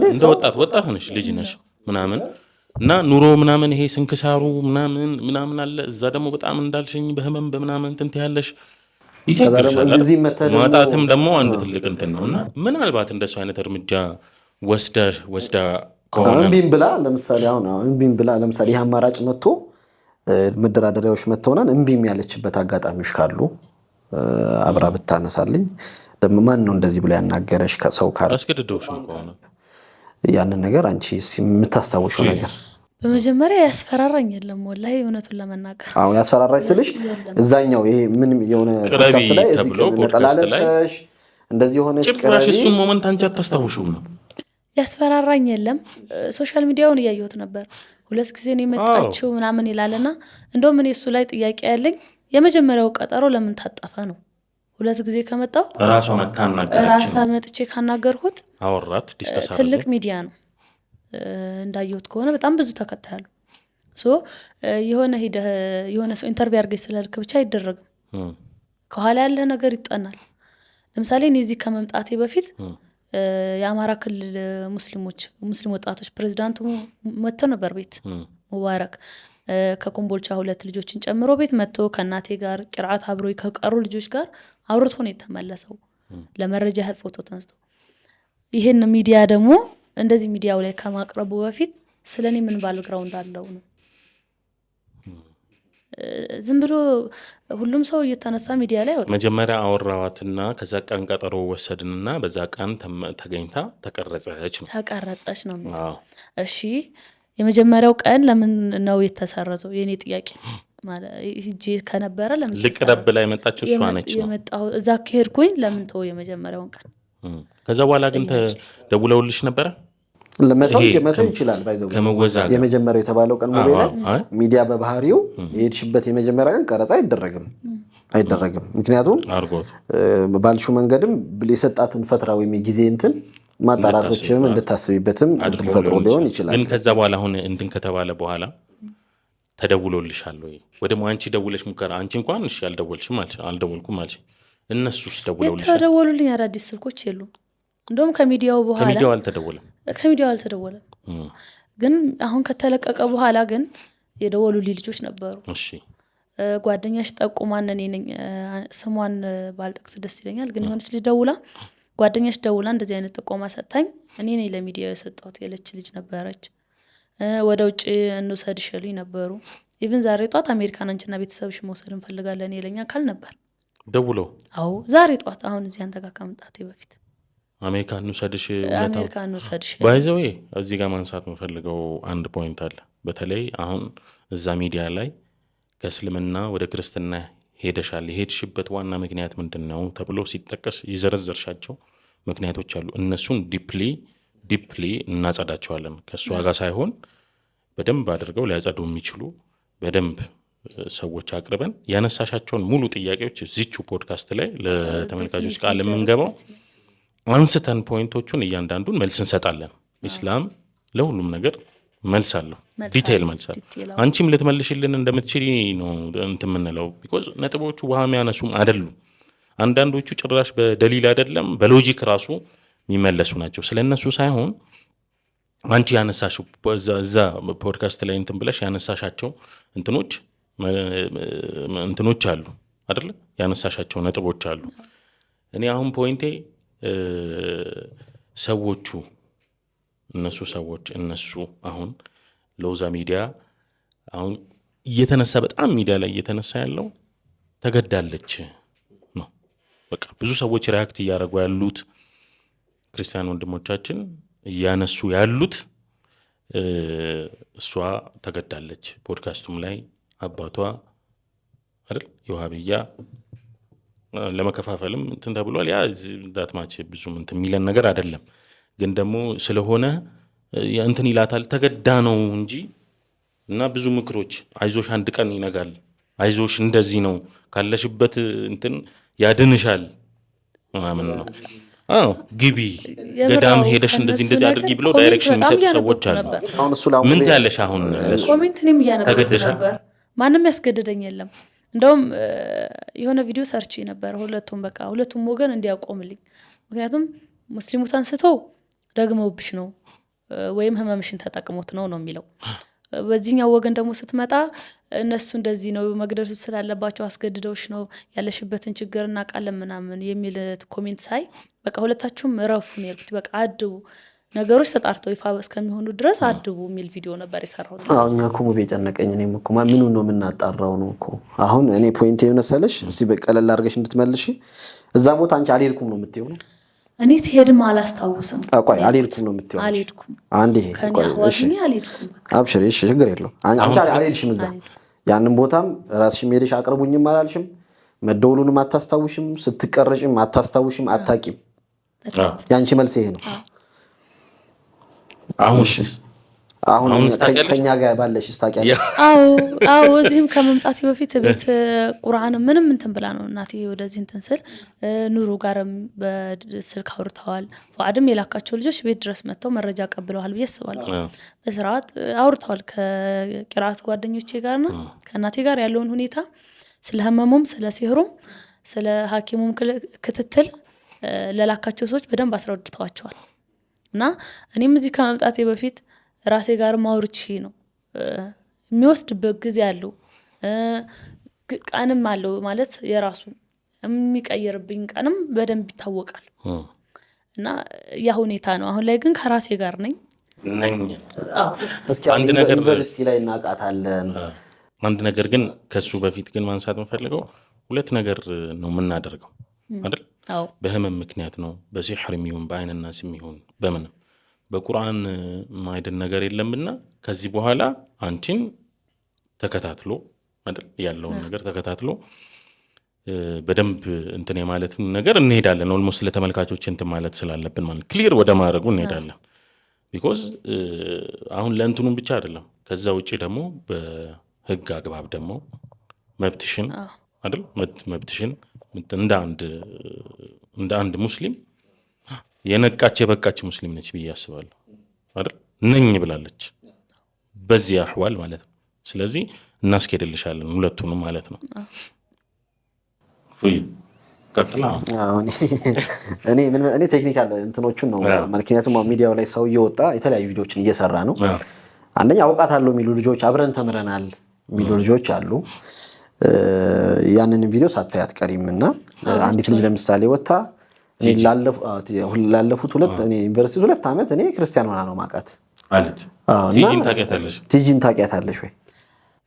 እንደ ወጣት ነሽ ልጅ ነሽ ምናምን እና ኑሮ ምናምን ይሄ ስንክሳሩ ምናምን አለ። እዛ ደግሞ በጣም እንዳልሽኝ በህመም በምናምን እንትን ያለሽ ማጣትም ደግሞ አንድ ትልቅ እንትን ነው እና ምናልባት እንደሱ አይነት እርምጃ ወስዳ ከሆነ እምቢም ብላ ለምሳሌ ይህ አማራጭ መጥቶ መደራደሪያዎች መጥተውናል እምቢም ያለችበት አጋጣሚዎች ካሉ አብራ ብታነሳልኝ። ደግሞ ማን ነው እንደዚህ ብሎ ያናገረሽ ከሰው ካለ አስገድዶሽ ከሆነ ያንን ነገር አንቺ የምታስታውሽው ነገር? በመጀመሪያ ያስፈራራኝ የለም ወላሂ፣ እውነቱን ለመናገር። አዎ ያስፈራራሽ ስልሽ እዛኛው ይሄ ምን የሆነ ፖድካስት ላይ ነጠላለሽ እንደዚህ ሆነሽ ጭራሽ እሱን ሞመንት አንቺ አታስታውሽውም ነው? ያስፈራራኝ የለም። ሶሻል ሚዲያውን እያየሁት ነበር። 2 ጊዜ ነው የመጣችው ምናምን ይላልና እንደውም እኔ እሱ ላይ ጥያቄ ያለኝ የመጀመሪያው ቀጠሮ ለምን ታጠፈ ነው። 2 ጊዜ ከመጣው ራሷ መጥቼ ካናገርኩት አወራት ዲስከስ ትልቅ ሚዲያ ነው እንዳየሁት ከሆነ በጣም ብዙ ተከታያሉ። የሆነ ሰው ኢንተርቪው አድርገሽ ስላልክ ብቻ አይደረግም። ከኋላ ያለ ነገር ይጠናል። ለምሳሌ እኔ እዚህ ከመምጣቴ በፊት የአማራ ክልል ሙስሊም ወጣቶች ፕሬዝዳንቱ መጥተው ነበር ቤት ሙባረክ ከኮምቦልቻ 2 ልጆችን ጨምሮ ቤት መጥቶ ከእናቴ ጋር ቂርአት አብሮ ከቀሩ ልጆች ጋር አውርቶ ነው የተመለሰው። ለመረጃ ያህል ፎቶ ተነስቶ ይሄን ሚዲያ ደግሞ እንደዚህ ሚዲያው ላይ ከማቅረቡ በፊት ስለኔ ምን ባልግራውንድ አለው ነው። ዝም ብሎ ሁሉም ሰው እየተነሳ ሚዲያ ላይ ወጣ። መጀመሪያ አወራዋትና ከዛ ቀን ቀጠሮ ወሰድንና በዛ ቀን ተገኝታ ተቀረጸች ነው። እሺ የመጀመሪያው ቀን ለምን ነው የተሰረዘው? የኔ ጥያቄ ማለት ሂጂ ከነበረ ለምን ልቅረብ ላይ መጣች እሷ ነች ነው የመጣው። እዛ ከሄድኩኝ ለምን ተው የመጀመሪያውን ቀን። ከዛ በኋላ ግን ደውለውልሽ ነበረ? ለመተው ይችላል ባይዘው የመጀመሪያው የተባለው ቀን ሙቤ ላይ ሚዲያ በባህሪው የሄድሽበት የመጀመሪያ ቀን ቀረጻ አይደረግም። ምክንያቱም ባልሹ መንገድም የሰጣትን ፈትራ ወይም ጊዜ እንትን ማጣራቶችም እንድታስቢበትም እድል ፈጥሮ ሊሆን ይችላል። ግን ከዛ በኋላ አሁን እንትን ከተባለ በኋላ ተደውሎልሻል ወይ? ወደሞ አንቺ ደውለሽ ሙከራ አንቺ እንኳን እሺ አልደወልኩም አልሽ። እነሱስ ደውለውልሻል? ተደወሉልኝ። አዳዲስ ስልኮች የሉም። እንደውም ከሚዲያው አልተደወለም። ግን አሁን ከተለቀቀ በኋላ ግን የደወሉልኝ ልጆች ነበሩ። እሺ ጓደኛሽ ጠቁማን እኔ ነኝ ስሟን ባልጠቅስ ደስ ይለኛል። ግን የሆነች ልጅ ጓደኛሽ ደውላ እንደዚህ አይነት ጥቆማ ሰጣኝ እኔ ነኝ ለሚዲያው የሰጠሁት ያለች ልጅ ነበረች። ወደ ውጭ እንውሰድሽ ይሉኝ ነበሩ። ኢቭን ዛሬ ጧት አሜሪካን አንቺና ቤተሰብሽ መውሰድ እንፈልጋለን ይለኛ ካል ነበር ደውለው። አዎ ዛሬ ጧት አሁን እዚህ አንተ ጋር ከመምጣቴ በፊት አሜሪካን እንውሰድሽ አሜሪካን እንውሰድሽ ባይዘው። እዚህ ጋር ማንሳት የምፈልገው አንድ ፖይንት አለ። በተለይ አሁን እዛ ሚዲያ ላይ ከእስልምና ወደ ክርስትና ሄደሻል፣ የሄድሽበት ዋና ምክንያት ምንድን ነው ተብሎ ሲጠቀስ ይዘረዘርሻቸው ምክንያቶች አሉ። እነሱን ዲፕሊ እናጸዳቸዋለን። ከእሷ ጋር ሳይሆን በደንብ አድርገው ሊያጸዱ የሚችሉ በደንብ ሰዎች አቅርበን ያነሳሻቸውን ሙሉ ጥያቄዎች እዚቹ ፖድካስት ላይ ለተመልካቾች ቃል የምንገባው አንስተን ፖይንቶቹን እያንዳንዱን መልስ እንሰጣለን። ኢስላም ለሁሉም ነገር መልስ አለው፣ ዲቴይል መልስ አለው። አንቺም ልትመልሽልን እንደምትችል ነው እንትን የምንለው። ቢኮዝ ነጥቦቹ ውሃ የሚያነሱም አይደሉም። አንዳንዶቹ ጭራሽ በደሊል አይደለም በሎጂክ ራሱ የሚመለሱ ናቸው። ስለነሱ ሳይሆን አንቺ ያነሳሽው እዛ ፖድካስት ላይ እንትን ብለሽ ያነሳሻቸው እንትኖች አሉ አይደል? ያነሳሻቸው ነጥቦች አሉ። እኔ አሁን ፖይንቴ እነሱ አሁን ሎዛ ሚዲያ አሁን እየተነሳ በጣም ሚዲያ ላይ እየተነሳ ያለው ተገዳለች ነው። በቃ ብዙ ሰዎች ሪያክት እያደረጉ ያሉት ክርስቲያን ወንድሞቻችን እያነሱ ያሉት እሷ ተገዳለች። ፖድካስቱም ላይ አባቷ አይደል የውሃብያ ለመከፋፈልም እንትን ተብሏል። ያ ዳትማች ብዙም እንትን የሚለን ነገር አይደለም። ግን ደግሞ ስለሆነ እንትን ይላታል ተገዳ ነው እንጂ እና ብዙ ምክሮች አይዞሽ አንድ ቀን ይነጋል፣ አይዞሽ እንደዚህ ነው ካለሽበት እንትን ያድንሻል ምናምን ነው። ግቢ ገዳም ሄደሽ እንደዚህ አድርጊ ብለው ዳይሬክሽን የሚሰጡ ሰዎች አሉ። ምን ትያለሽ? አሁን ኮሜንት እኔም እያነበብኩ ነበር። ማንም ያስገድደኝ የለም። እንደውም የሆነ ቪዲዮ ሰርች ነበር ሁለቱም ወገን እንዲያቆምልኝ። ምክንያቱም ሙስሊሙ ተንስቶ ደግመውብሽ ነው ወይም ህመምሽን ተጠቅሞት ነው የሚለው። በዚህኛው ወገን ደግሞ ስትመጣ እነሱ እንደዚህ ነው መግደል ስላለባቸው አስገድደውሽ ነው ያለሽበትን ችግርና ቃል ምናምን የሚል ኮሜንት ሳይ በቃ ሁለታችሁም ረፉ ነው ያልኩት። በቃ አድቡ፣ ነገሮች ተጣርተው ይፋ እስከሚሆኑ ድረስ አድቡ የሚል ቪዲዮ ነበር የሰራሁት። እኛ እኮ ሙቤ ጨነቀኝ። እኔም እኮ ምኑን ነው የምናጣራው ነው እኮ አሁን እኔ ፖይንት የመሰለሽ እስቲ በቀለል አድርገሽ እንድትመልሽ። እዛ ቦታ አንቺ አልሄድኩም ነው የምትይው ነው? እኔ ሲሄድም አላስታውስም። ቆይ አልሄድኩም ነው የምትይው? አልሄድኩም አንዴ እሺ አልሄድኩም። አብሽር እሺ ችግር የለውም። አንቺ አልሄድሽም እዛ ያንን ቦታም ራስሽም ሄደሽ አቅርቡኝም አላልሽም? መደውሉንም አታስታውሽም፣ ስትቀረጭም አታስታውሽም፣ አታቂም። ያንቺ መልስ ይሄ ነው። አሁን ከኛ ጋር ባለሽ ታውቂያለሽ? አዎ እዚህም ከመምጣቴ በፊት ቤት ቁርአን ምንም እንትን ብላ ነው እናቴ ወደዚህ እንትን ስል ኑሩ ጋርም በስልክ አውርተዋል። ፏድም የላካቸው ልጆች ቤት ድረስ መጥተው መረጃ ቀብለዋል ብዬ አስባለሁ። በስርዓት አውርተዋል ከቂራት ጓደኞቼ ጋርና ከእናቴ ጋር ያለውን ሁኔታ ስለ ህመሙም ስለ ሲህሩም ስለ ሐኪሙም ክትትል ለላካቸው ሰዎች በደንብ አስረድተዋቸዋል። እና እኔም እዚህ ከመምጣቴ በፊት ራሴ ጋር ማውርቺ ነው የሚወስድበት ጊዜ አለው፣ ቀንም አለው ማለት የራሱ የሚቀየርብኝ ቀንም በደንብ ይታወቃል። እና ያ ሁኔታ ነው። አሁን ላይ ግን ከራሴ ጋር ነኝ። እስኪ አንድ ነገር ዩኒቨርሲቲ ላይ እናቃታለን። አንድ ነገር ግን ከሱ በፊት ግን ማንሳት የምፈልገው ሁለት ነገር ነው የምናደርገው አይደል? በህመም ምክንያት ነው፣ በሲሕር የሚሆን በአይንና ስም ይሆን በምንም በቁርአን ማይድን ነገር የለምና ከዚህ በኋላ አንቺን ተከታትሎ አይደል ያለውን ነገር ተከታትሎ በደንብ እንትን የማለት ነገር እንሄዳለን። ኦልሞስት ለተመልካቾች እንትን ማለት ስላለብን ማለት ክሊር ወደ ማድረጉ እንሄዳለን። ቢኮዝ አሁን ለእንትኑም ብቻ አይደለም፣ ከዛ ውጪ ደግሞ በህግ አግባብ ደግሞ መብትሽን አይደል መብትሽን እንደ አንድ ሙስሊም የነቃች የበቃች ሙስሊም ነች ብዬ አስባለሁ አይደል? ነኝ ብላለች በዚህ አህዋል ማለት ነው። ስለዚህ እናስኬድልሻለን ሁለቱንም ማለት ነው። እኔ ቴክኒካል እንትኖቹን ነው ምክንያቱም ሚዲያው ላይ ሰው እየወጣ የተለያዩ ቪዲዮችን እየሰራ ነው። አንደኛ አውቃታለሁ የሚሉ ልጆች አብረን ተምረናል የሚሉ ልጆች አሉ። ያንን ቪዲዮ ሳታያት ቀሪም እና አንዲት ልጅ ለምሳሌ ወጣ ላለፉት ዩኒቨርሲቲ 2 ዓመት እኔ ክርስቲያን ሆና ነው ማቃት አለች። ቲጂን ታውቂያታለሽ? ቲጂን ታውቂያታለሽ ወይ?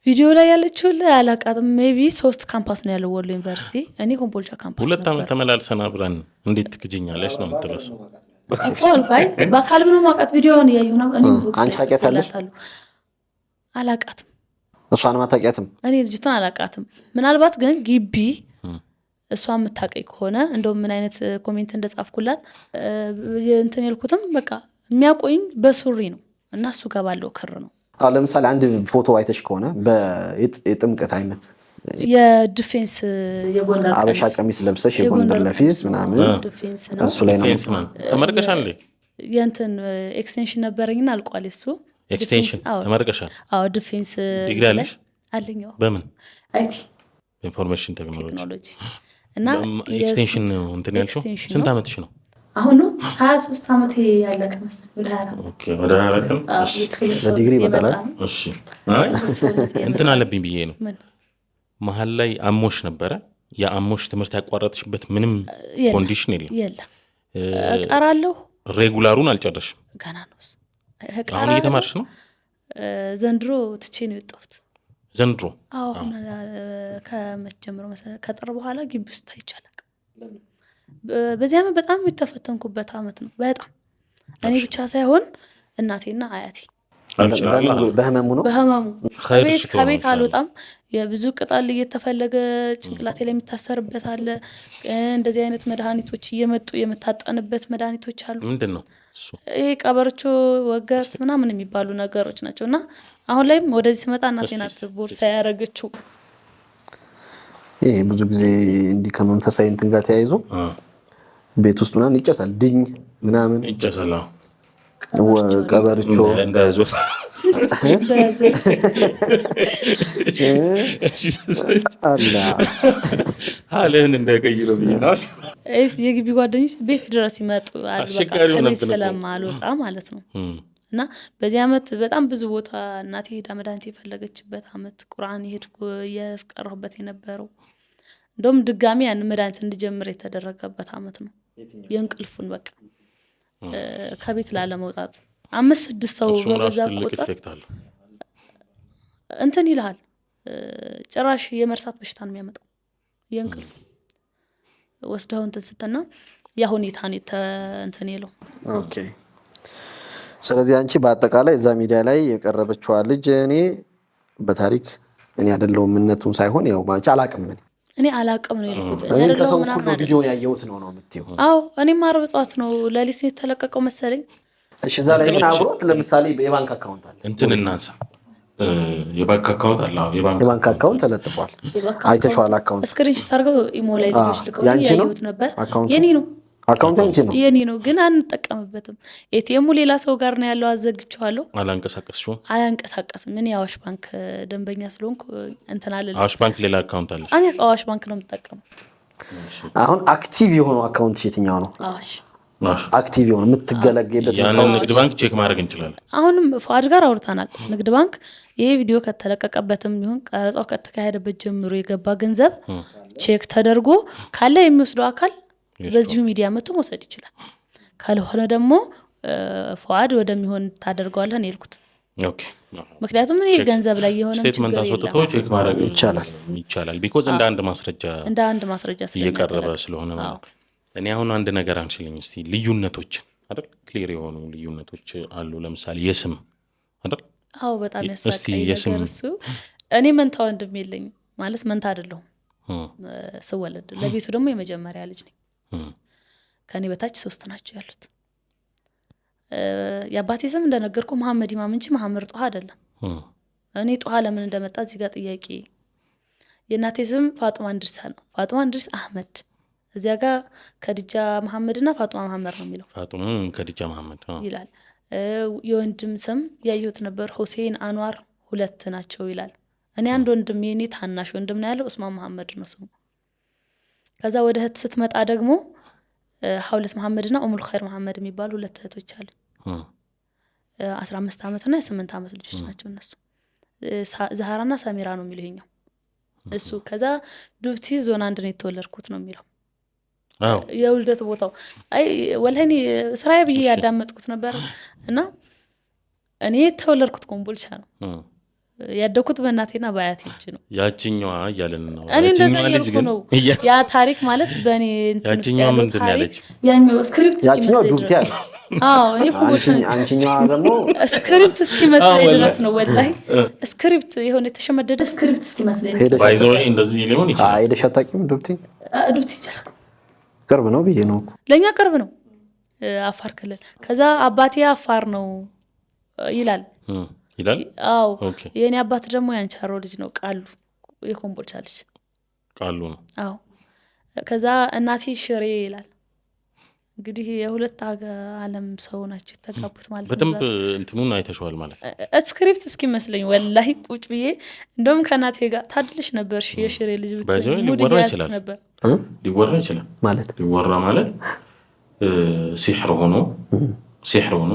ቪዲዮ ላይ ያለችው አላውቃትም። ሜቢ 3 ካምፓስ ነው ያለው ወሎ ዩኒቨርሲቲ። እኔ ኮምቦልቻ ካምፓስ 2 ዓመት ተመላልሰን አብረን እንዴት ትክጂኛለሽ ነው የምትለሱ? በአካል ምንም አውቃት ቪዲዮውን እያየሁ ነው። እኔ አንቺ ታውቂያታለሽ? አላውቃትም። እሷንም አታውቂያትም? እኔ ልጅቷን አላውቃትም። ምናልባት ግን ግቢ እሷ የምታውቀኝ ከሆነ እንደውም ምን አይነት ኮሜንት እንደጻፍኩላት እንትን ያልኩትም በቃ የሚያውቁኝ በሱሪ ነው እና እሱ ጋር ባለው ክር ነው። ለምሳሌ አንድ ፎቶ አይተሽ ከሆነ የጥምቀት አይነት የዲፌንስ የጎንደር አበሻ ቀሚስ ለብሰሽ የጎንደር ለፊስ ምናምን ዲፌንስ ነው እሱ ላይ ነው ተመርቀሻል? የእንትን ኤክስቴንሽን ነበረኝና አልቋል። እሱ ኤክስቴንሽን ተመርቀሻል? አዎ ዲፌንስ ዲግሪ አለሽ? አለኝ። በምን? አይቲ ኢንፎርሜሽን ቴክኖሎጂ። እና ኤክስቴንሽን እንትን ያልሽው ስንት ዓመትሽ ነው? አሁን 23 ዓመት ያለቀ መሰለኝ። ወደ 24 ኦኬ፣ ወደ 24 ለዲግሪ ይበቃል። እሺ፣ አይ እንትን አለብኝ ብዬ ነው። መሀል ላይ አሞሽ ነበረ። የአሞሽ ትምህርት ያቋረጥሽበት ምንም ኮንዲሽን የለም? እቀራለሁ። ሬጉላሩን አልጨረሽም? ገና ነው። አሁን እየተማርሽ ነው? ዘንድሮ ትቼ ነው የወጣሁት። ዘንድሮ? አሁን ከመቼ ጀምሮ መሰለኝ? ከጥር በኋላ ግቢ ውስጥ አይቻልም። በዚህ ዓመት በጣም የተፈተንኩበት ዓመት ነው። በጣም እኔ ብቻ ሳይሆን እናቴና አያቴ በህመሙ ነው። በህመሙ ከቤት አልወጣም። የብዙ ቅጠል እየተፈለገ ጭንቅላቴ ላይ የሚታሰርበት አለ። እንደዚህ አይነት መድኃኒቶች እየመጡ የምታጠንበት መድኃኒቶች አሉ። ምንድን ነው እሱ? ይሄ ቀበርቾ ወገርት ምናምን የሚባሉ ነገሮች ናቸው። እና አሁን ላይም ወደዚህ ስመጣ እናቴ ናት ቦርሳ ያደረገችው። ይሄ ብዙ ጊዜ እንዲህ ከመንፈሳዊ እንትን ጋር ተያይዞ ቤት ውስጥ ምናምን ይጨሳል፣ ድኝ ምናምን ይጨሳል። ቀበርቾ እንዳያዞት አለን እንዳይቀይረው ብዬ ነው። የግቢ ጓደኞች ቤት ድረስ ይመጡ ከቤት ስለማልወጣ ማለት ነው። እና በዚህ ዓመት በጣም ብዙ ቦታ እናቴ ሄዳ መድኃኒት የፈለገችበት ዓመት፣ ቁርአን ሄድኩ እያስቀረሁበት የነበረው እንደውም ድጋሚ ያን መድኃኒት እንድጀምር የተደረገበት ዓመት ነው። የእንቅልፉን በቃ ከቤት ላለመውጣት 5-6 ሰው በዛ ቁጥር እንትን ይልሃል። ጭራሽ የመርሳት በሽታ ነው የሚያመጣው የእንቅልፍ ወስደው እንትን ስትልና ያ ሁኔታ ነው እንትን ይለው። ኦኬ። ስለዚህ አንቺ በአጠቃላይ እዛ ሚዲያ ላይ የቀረበችዋ ልጅ እኔ በታሪክ እኔ አይደለሁም እነቱን ሳይሆን ያው ባንቺ አላቅም እኔ አላቅም ነው ያልኩት። እኔ ከሰው ሁሉ ቪዲዮ ያየሁት ነው የምትይው? አዎ እኔም ዓርብ ጠዋት ነው ለሊት የተለቀቀው መሰለኝ። እሺ፣ እዛ ላይ ግን አብሮት ለምሳሌ የባንክ አካውንት አለ እንትን እናንሳ። የባንክ አካውንት አለ። የባንክ አካውንት ተለጥፏል። አይተሽዋል? አካውንት ስክሪንሾት አድርገው ኢሞ ላይ ልጆች ልከው ያየሁት ነበር። የኔ ነው አካውንት አንቺ ነው? የኔ ነው፣ ግን አንጠቀምበትም። ኤቲኤሙ ሌላ ሰው ጋር ነው ያለው። አዘግቼዋለሁ። አላንቀሳቀስሽውም? አላንቀሳቀስም። እኔ የአዋሽ ባንክ ደንበኛ ስለሆንኩ እንትን አለ። አዋሽ ባንክ ሌላ አካውንት አለሽ? እኔ አዋሽ ባንክ ነው የምጠቀመው። አሁን አክቲቭ የሆነው አካውንት የትኛው ነው? አዋሽ አክቲቭ የሆነ የምትገለገበት። ያንን ንግድ ባንክ ቼክ ማድረግ እንችላለን። አሁንም ፉአድ ጋር አውርተናል። ንግድ ባንክ ይሄ ቪዲዮ ከተለቀቀበትም ይሁን ቀረጻው ከተካሄደበት ጀምሮ የገባ ገንዘብ ቼክ ተደርጎ ካለ የሚወስደው አካል በዚሁ ሚዲያ መጥቶ መውሰድ ይችላል። ካልሆነ ደግሞ ፉአድ ወደሚሆን ታደርገዋለህ ነው ያልኩት። ኦኬ። ምክንያቱም ይሄ ገንዘብ ላይ የሆነ ስቴትመንት አስወጥቶ ቼክ ማድረግ ይቻላል። ቢኮዝ እንደ አንድ ማስረጃ እየቀረበ ስለሆነ ነው። እኔ አሁን አንድ ነገር አንችልኝ እስቲ ልዩነቶች አይደል? ክሊር የሆኑ ልዩነቶች አሉ። ለምሳሌ የስም አይደል? አዎ በጣም ያሳቀኝ ነገር እሱ። እኔ መንታ ወንድም የለኝም ማለት መንታ አይደለሁም። ስወለድ ለቤቱ ደግሞ የመጀመሪያ ልጅ ነኝ። ከኔ በታች 3 ናቸው ያሉት። የአባቴ ስም እንደነገርኩ መሐመድ ኢማም እንጂ መሐመድ ጦሃ አይደለም። እኔ ጦሃ ለምን እንደመጣ እዚህ ጋር ጥያቄ። የእናቴ ስም ፋጡማ እንድርሳ ነው። ፋጡማ እንድርስ አህመድ። እዚያ ጋር ከድጃ መሐመድና ፋጡማ መሐመድ ነው የሚለው። ፋጡማ ከድጃ መሐመድ ይላል። የወንድም ስም ያየሁት ነበር። ሁሴን አንዋር 2 ናቸው ይላል። እኔ አንድ ወንድም የኔ ታናሽ ወንድም ነው ያለው። ኡስማን መሐመድ ነው ስሙ። ከዛ ወደ እህት ስትመጣ ደግሞ ሐውለት መሐመድና ኡሙል ኸይር መሐመድ የሚባሉ 2 እህቶች አሉ። 15 ዓመትና የ8 ዓመት ልጆች ናቸው እነሱ። ዛህራና ሰሚራ ነው የሚለው ይሄኛው እሱ። ከዛ ዱብቲ ዞን 1 ነው የተወለድኩት ነው የሚለው የውልደት ቦታው። አይ ወላሂ ስራዬ ብዬ ያዳመጥኩት ነበር እና እኔ ተወለድኩት ኮምቦልቻ ነው ያደኩት በእናቴና በአያቴ እጅ ነው ያቺኛዋ እያለን ነው እኔ እንደዛ ያልኩ ነው ያ ታሪክ ማለት በእኔ እንትን ያቺኛዋ ምንድን ያለች ያኛው ስክሪፕት ያቺኛዋ ዱብቲ ያለ እኔ ኮምቦልቻ አንቺኛዋ ደግሞ ስክሪፕት እስኪመስለኝ ድረስ ነው ወላሂ ስክሪፕት የሆነ የተሸመደደ ስክሪፕት እስኪመስለኝ ባይዘው እንደዚህ ሊሆን ይችላል አይደሽ አታውቂም ዱብቲ ይችላል ቅርብ ነው ብዬ ነው ለኛ ቅርብ ነው አፋር ክልል ከዛ አባቴ አፋር ነው ይላል አዎ የኔ አባት ደግሞ ያንቻሮ ልጅ ነው ቃሉ የኮምቦልቻ ልጅ ቃሉ ነው አዎ ከዛ እናቴ ሽሬ ይላል እንግዲህ የሁለት ዓለም ሰው ናቸው ተጋቡት ማለት ነው በደንብ እንትኑን አይተሽዋል ማለት ስክሪፕት እስኪመስለኝ ወላሂ ቁጭ ብዬ እንደውም ከናቴ ጋር ታድልሽ ነበር የሽሬ ልጅ ብትይ ሊወራ ይችላል ነበር ሊወራ ይችላል ማለት ሊወራ ማለት ሲህር ሆኖ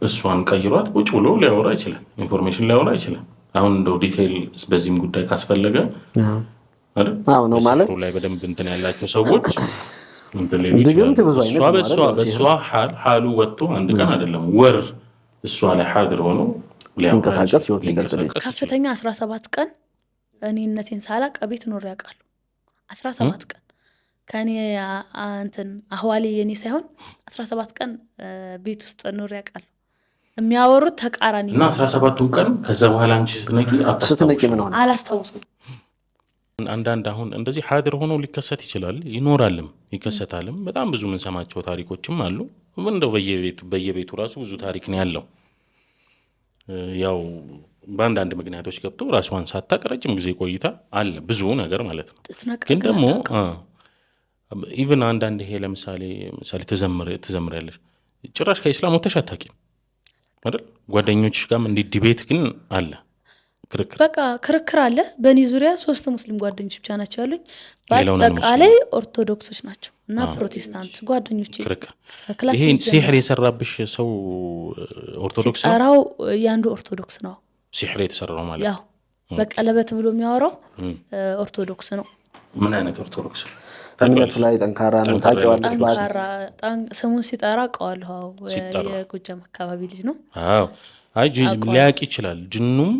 እሷን ቀይሯት ቁጭ ብሎ ሊያወራ ይችላል ኢንፎርሜሽን ሊያወራ ይችላል አሁን እንደው ዲቴይል በዚህም ጉዳይ ካስፈለገ አይደል አዎ ነው ማለት ላይ በደንብ እንትን ያላቸው ሰዎች እንትን ድግምት ብዙ አይነት በሷ ሐሉ ወጥቶ አንድ ቀን አይደለም ወር እሷ ላይ ሐድር ሆኖ ሊንቀሳቀስ ይወጥ ይገርታል ከፍተኛ 17 ቀን እኔነቴን ሳላቅ ቤት ኖር ያውቃሉ 17 ቀን ከኔ እንትን አህዋሌ የኔ ሳይሆን 17 ቀን ቤት ውስጥ ኖር ያውቃሉ የሚያወሩት ተቃራኒ እና 17ቱን ቀን ከዛ በኋላ አንቺ ስትነቂ ምን ሆነ አላስታውሱም አንዳንድ አሁን እንደዚህ ሐድር ሆኖ ሊከሰት ይችላል ይኖራልም ይከሰታልም በጣም ብዙ ምን ሰማቸው ታሪኮችም አሉ እንደው በየቤቱ ራሱ ብዙ ታሪክ ነው ያለው ያው በአንዳንድ ምክንያቶች ገብቶ ራስዋን ሳታቅ ረጅም ጊዜ ቆይታ አለ ብዙ ነገር ማለት ነው ግን ደግሞ ኢቭን አንዳንድ ይሄ ለምሳሌ ተዘምሪያለሽ ጭራሽ ከኢስላም ወጥተሽ አታውቂም አይደል ጓደኞችሽ ጋርም እንዲህ ዲቤት ግን አለ ክርክር አለ በእኔ ዙሪያ 3 ሙስሊም ጓደኞች ብቻ ናቸው ያሉኝ በአጠቃላይ ኦርቶዶክሶች ናቸው እና ፕሮቴስታንት ጓደኞች ይሄ ሲህር የሰራብሽ ሰው ኦርቶዶክስ ነው ራው ያንዱ ኦርቶዶክስ ነው ሲህር የተሰራው ማለት ያው በቀለበት ብሎ የሚያወራው ኦርቶዶክስ ነው ምን አይነት ኦርቶዶክስ እምነቱ ላይ ጠንካራ ነው ታውቂዋለሽ ጠንካራ ስሙን ሲጠራ ቀዋለሁ የጎጃም አካባቢ ልጅ ነው አዎ አይ ሊያውቅ ይችላል ጅኑም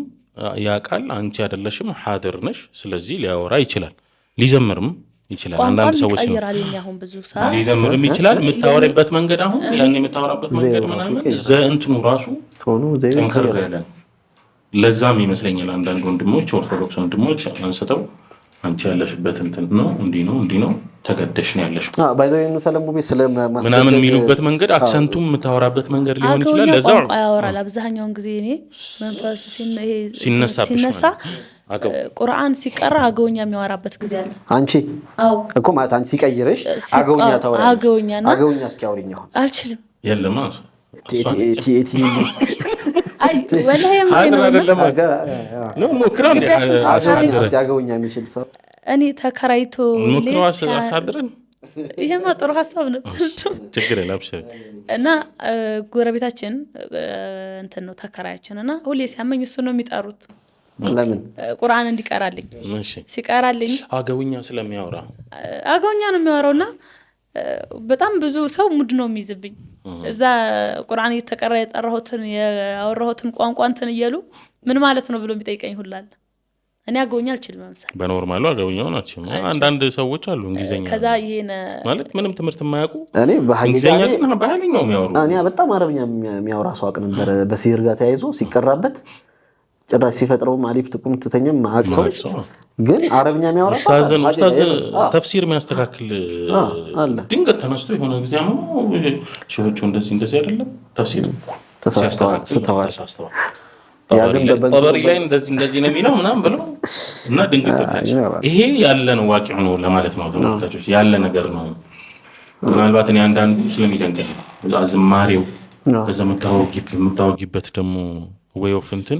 ያውቃል አንቺ አይደለሽም ሐድር ነሽ ስለዚህ ሊያወራ ይችላል ሊዘምርም ይችላል አንዳንድ ሰዎች ሊዘምርም ይችላል የምታወራበት መንገድ አሁን ያን የምታወራበት መንገድ ምናምን እንትኑ ራሱ ጠንከር ያለ ለዛም ይመስለኛል አንዳንድ ወንድሞች ኦርቶዶክስ ወንድሞች አንስተው አንቺ ያለሽበት እንትን ነው እንዲ ነው ተገደሽ ነው ያለሽ ባይዘው የሰለሙ ቤት ስለማስገደድ ምናምን የሚሉበት መንገድ አክሰንቱም የምታወራበት መንገድ ሊሆን ይችላል ለዛው ያወራል አብዛኛውን ጊዜ እኔ መንፈሱ ሲነሳ ቁርአን ሲቀራ አገውኛ የሚያወራበት ጊዜ አለ አንቺ እኮ ማለት አንቺ ሲቀይርሽ አገውኛ ታወራለሽ አገውኛ እስኪያወሪኝ አሁን አልችልም የለም ቲ አይ ወላሂ አይደለም ነው ክራን ያገውኛ የሚችል ሰው እኔ ተከራይቶ ምክራስ አሳድረን ይሄማ ጥሩ ሐሳብ ነበር ችግር የለም እና ጎረቤታችን እንትን ነው ተከራያችንና ሁሌ ሲያመኝ እሱ ነው የሚጠሩት ለምን ቁርአን እንዲቀራልኝ ሲቀራልኝ አገውኛ ስለሚያወራ አገውኛ ነው የሚያወራውና በጣም ብዙ ሰው ሙድ ነው የሚይዝብኝ እዛ ቁርአን እየተቀራ የጠራሁትን ያወራሁትን ቋንቋ እንትን እያሉ ምን ማለት ነው ብሎ የሚጠይቀኝ ሁላል እኔ አገውኛ አልችልም ማለት በኖርማሉ አገውኛው ናቸው አንዳንድ ሰዎች አሉ እንግሊዘኛ ከዛ ይሄን ማለት ምንም ትምህርት የማያውቁ እኔ በእንግሊዘኛ እና በአማርኛው የሚያወሩ እኔ በጣም አረብኛ የሚያወራ ሰው አቅ ነበር በሲህር ጋር ተያይዞ ሲቀራበት ጭራሽ ሲፈጥረው ማሊፍ ጥቁም ተተኛም ማአቅሰው ግን አረብኛ የሚያወራ ኡስታዝ ተፍሲር የሚያስተካክል ድንገት ተነስቶ የሆነ ጊዜ ነው ሸሆቹ እንደዚህ አይደለም ተፍሲር ተሳስተዋል ጠበሪ ላይ እንደዚህ ነው የሚለው ምናምን ብለው እና ድንገት ይሄ ያለ ነው ዋቂዕ ነው ለማለት ነው ተመልካቾች ያለ ነገር ነው ምናልባት እኔ አንዳንዱ ስለሚደንቀኝ አዝማሪው ከዛ የምታወጊበት ደግሞ ወይ ኦፍንትን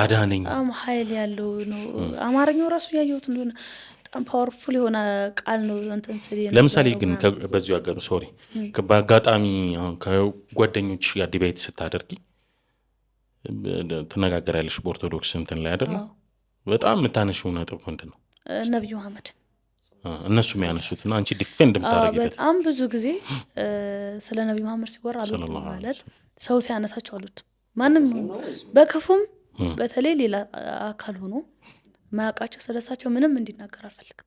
አዳነኝ ኃይል ያለው ነው አማርኛው ራሱ ያየሁት እንደሆነ በጣም ፓወርፉል የሆነ ቃል ነው እንትን ስለዚህ ለምሳሌ ግን በዚሁ አጋር ሶሪ በአጋጣሚ አሁን ከጓደኞች ጋር ዲቤት ስታደርጊ ትነጋገራለሽ በኦርቶዶክስ እንትን ላይ አይደል በጣም የምታነሺው ነጥብ ምንድን ነው ነብዩ መሐመድ እነሱ የሚያነሱትና አንቺ ዲፌንድ የምታደርጊበት በጣም ብዙ ጊዜ ስለ ነብዩ መሐመድ ሲወራ አሉ ማለት ሰው ሲያነሳቸው አሉት ማንም በክፉም በተለይ ሌላ አካል ሆኖ ማያውቃቸው ስለሳቸው ምንም እንዲናገር አልፈልግም።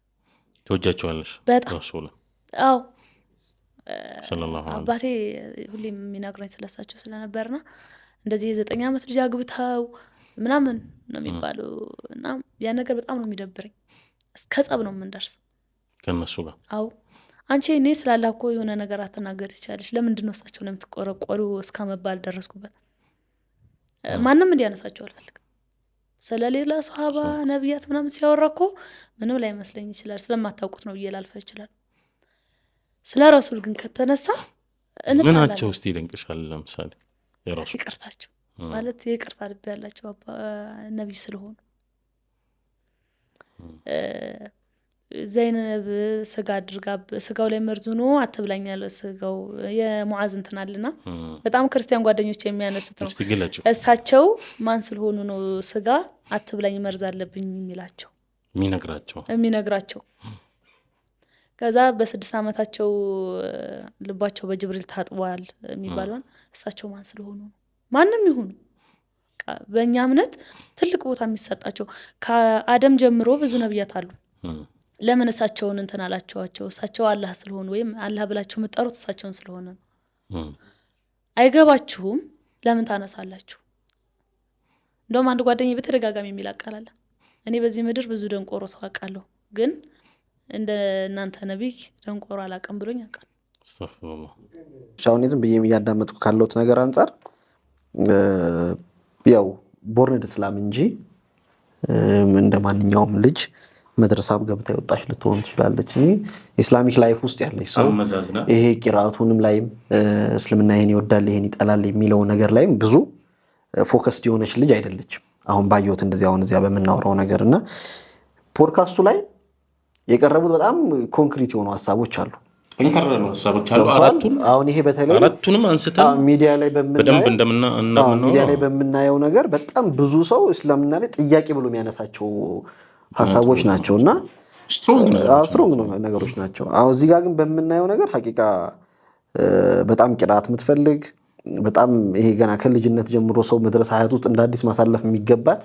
ተወጃቸዋለሽ ረሱላ? አዎ ሰለላሁ ዐለይሂ አባቴ ሁሌም የሚነግረኝ ስለሳቸው ስለነበርና እንደዚህ የ9 ዓመት ልጅ አግብተው ምናምን ነው የሚባለው እና ያ ነገር በጣም ነው የሚደብረኝ። እስከ ጸብ ነው የምንደርስ ከነሱ ጋር። አዎ አንቺ እኔ ስላላኮ የሆነ ነገር አትናገር ይቻለሽ ለምንድን ነው እሳቸው ለምትቆረቆሩ እስከመባል ደረስኩበት። ማንም እንዲያነሳቸው አልፈልግም። ስለሌላ ሱሐባ ነብያት ምናምን ሲያወራኮ ምንም ላይ መስለኝ ይችላል ስለማታውቁት ነው ይላልፈ ይችላል። ስለ ረሱል ግን ከተነሳ ምናቸው እስቲ ይደንቅሻል? ለምሳሌ የራሱ ይቅርታቸው ማለት ይቅርታ ልብ ያላቸው ነብይ ስለሆኑ ዘይነብ ስጋ አድርጋ ስጋው ላይ መርዙኖ አትብላኛለ ስጋው የሙዓዝ እንትናልና በጣም ክርስቲያን ጓደኞች የሚያነሱት ነው። እሳቸው ማን ስለሆኑ ነው ስጋ አትብላኝ መርዝ አለብኝ የሚላቸው የሚነግራቸው? ከዛ በ6 ዓመታቸው ልባቸው በጅብሪል ታጥቧል የሚባለው እሳቸው ማን ስለሆኑ ነው? ማንም ይሁን በእኛ እምነት ትልቅ ቦታ የሚሰጣቸው ከአደም ጀምሮ ብዙ ነብያት አሉ። ለምን እሳቸውን እንትን አላቸዋቸው? እሳቸው አላህ ስለሆኑ ወይም አላህ ብላችሁ መጣሩት እሳቸውን ስለሆነ ነው። አይገባችሁም? ለምን ታነሳላችሁ? እንደውም አንድ ጓደኛዬ በተደጋጋሚ የሚላቀላል እኔ በዚህ ምድር ብዙ ደንቆሮ ሰው አውቃለሁ ግን እንደ እናንተ ነብይ ደንቆሮ አላቀም ብሎኝ ያውቃል። አስተግፍሩላህ። ሻውኔትም በየም ያዳመጥኩ ካለውት ነገር አንፃር ያው ቦርን እስላም እንጂ እንደ ማንኛውም ልጅ መድረሳም ገብታ ይወጣሽ ልትሆን ትችላለች እንጂ ኢስላሚክ ላይፍ ውስጥ ያለች ሰው ይሄ ቂራአቱንም ላይም እስልምና ይሄን ይወዳል ይሄን ይጠላል የሚለው ነገር ላይም ብዙ ፎከስድ የሆነች ልጅ አይደለችም። አሁን ባየሁት እንደዚህ አሁን እዚያ በመናወራው ነገርና ፖድካስቱ ላይ የቀረቡት በጣም ኮንክሪት የሆኑ ሐሳቦች አሉ። እንከረሉ ሐሳቦች አሉ። አሁን ይሄ በተለይ አራቱንም አንስተን ሚዲያ ላይ በምናየው ነገር በጣም ብዙ ሰው እስልምና ላይ ጥያቄ ብሎ የሚያነሳቸው ሐሳቦች ናቸውና ስትሮንግ ነገሮች ናቸው። አሁን እዚህ ጋር ግን በምናየው ነገር ሐቂቃ በጣም ቂራአት የምትፈልግ በጣም ይሄ ገና ከልጅነት ጀምሮ ሰው መድረሳ ሀያት ውስጥ እንደ አዲስ ማሳለፍ የሚገባት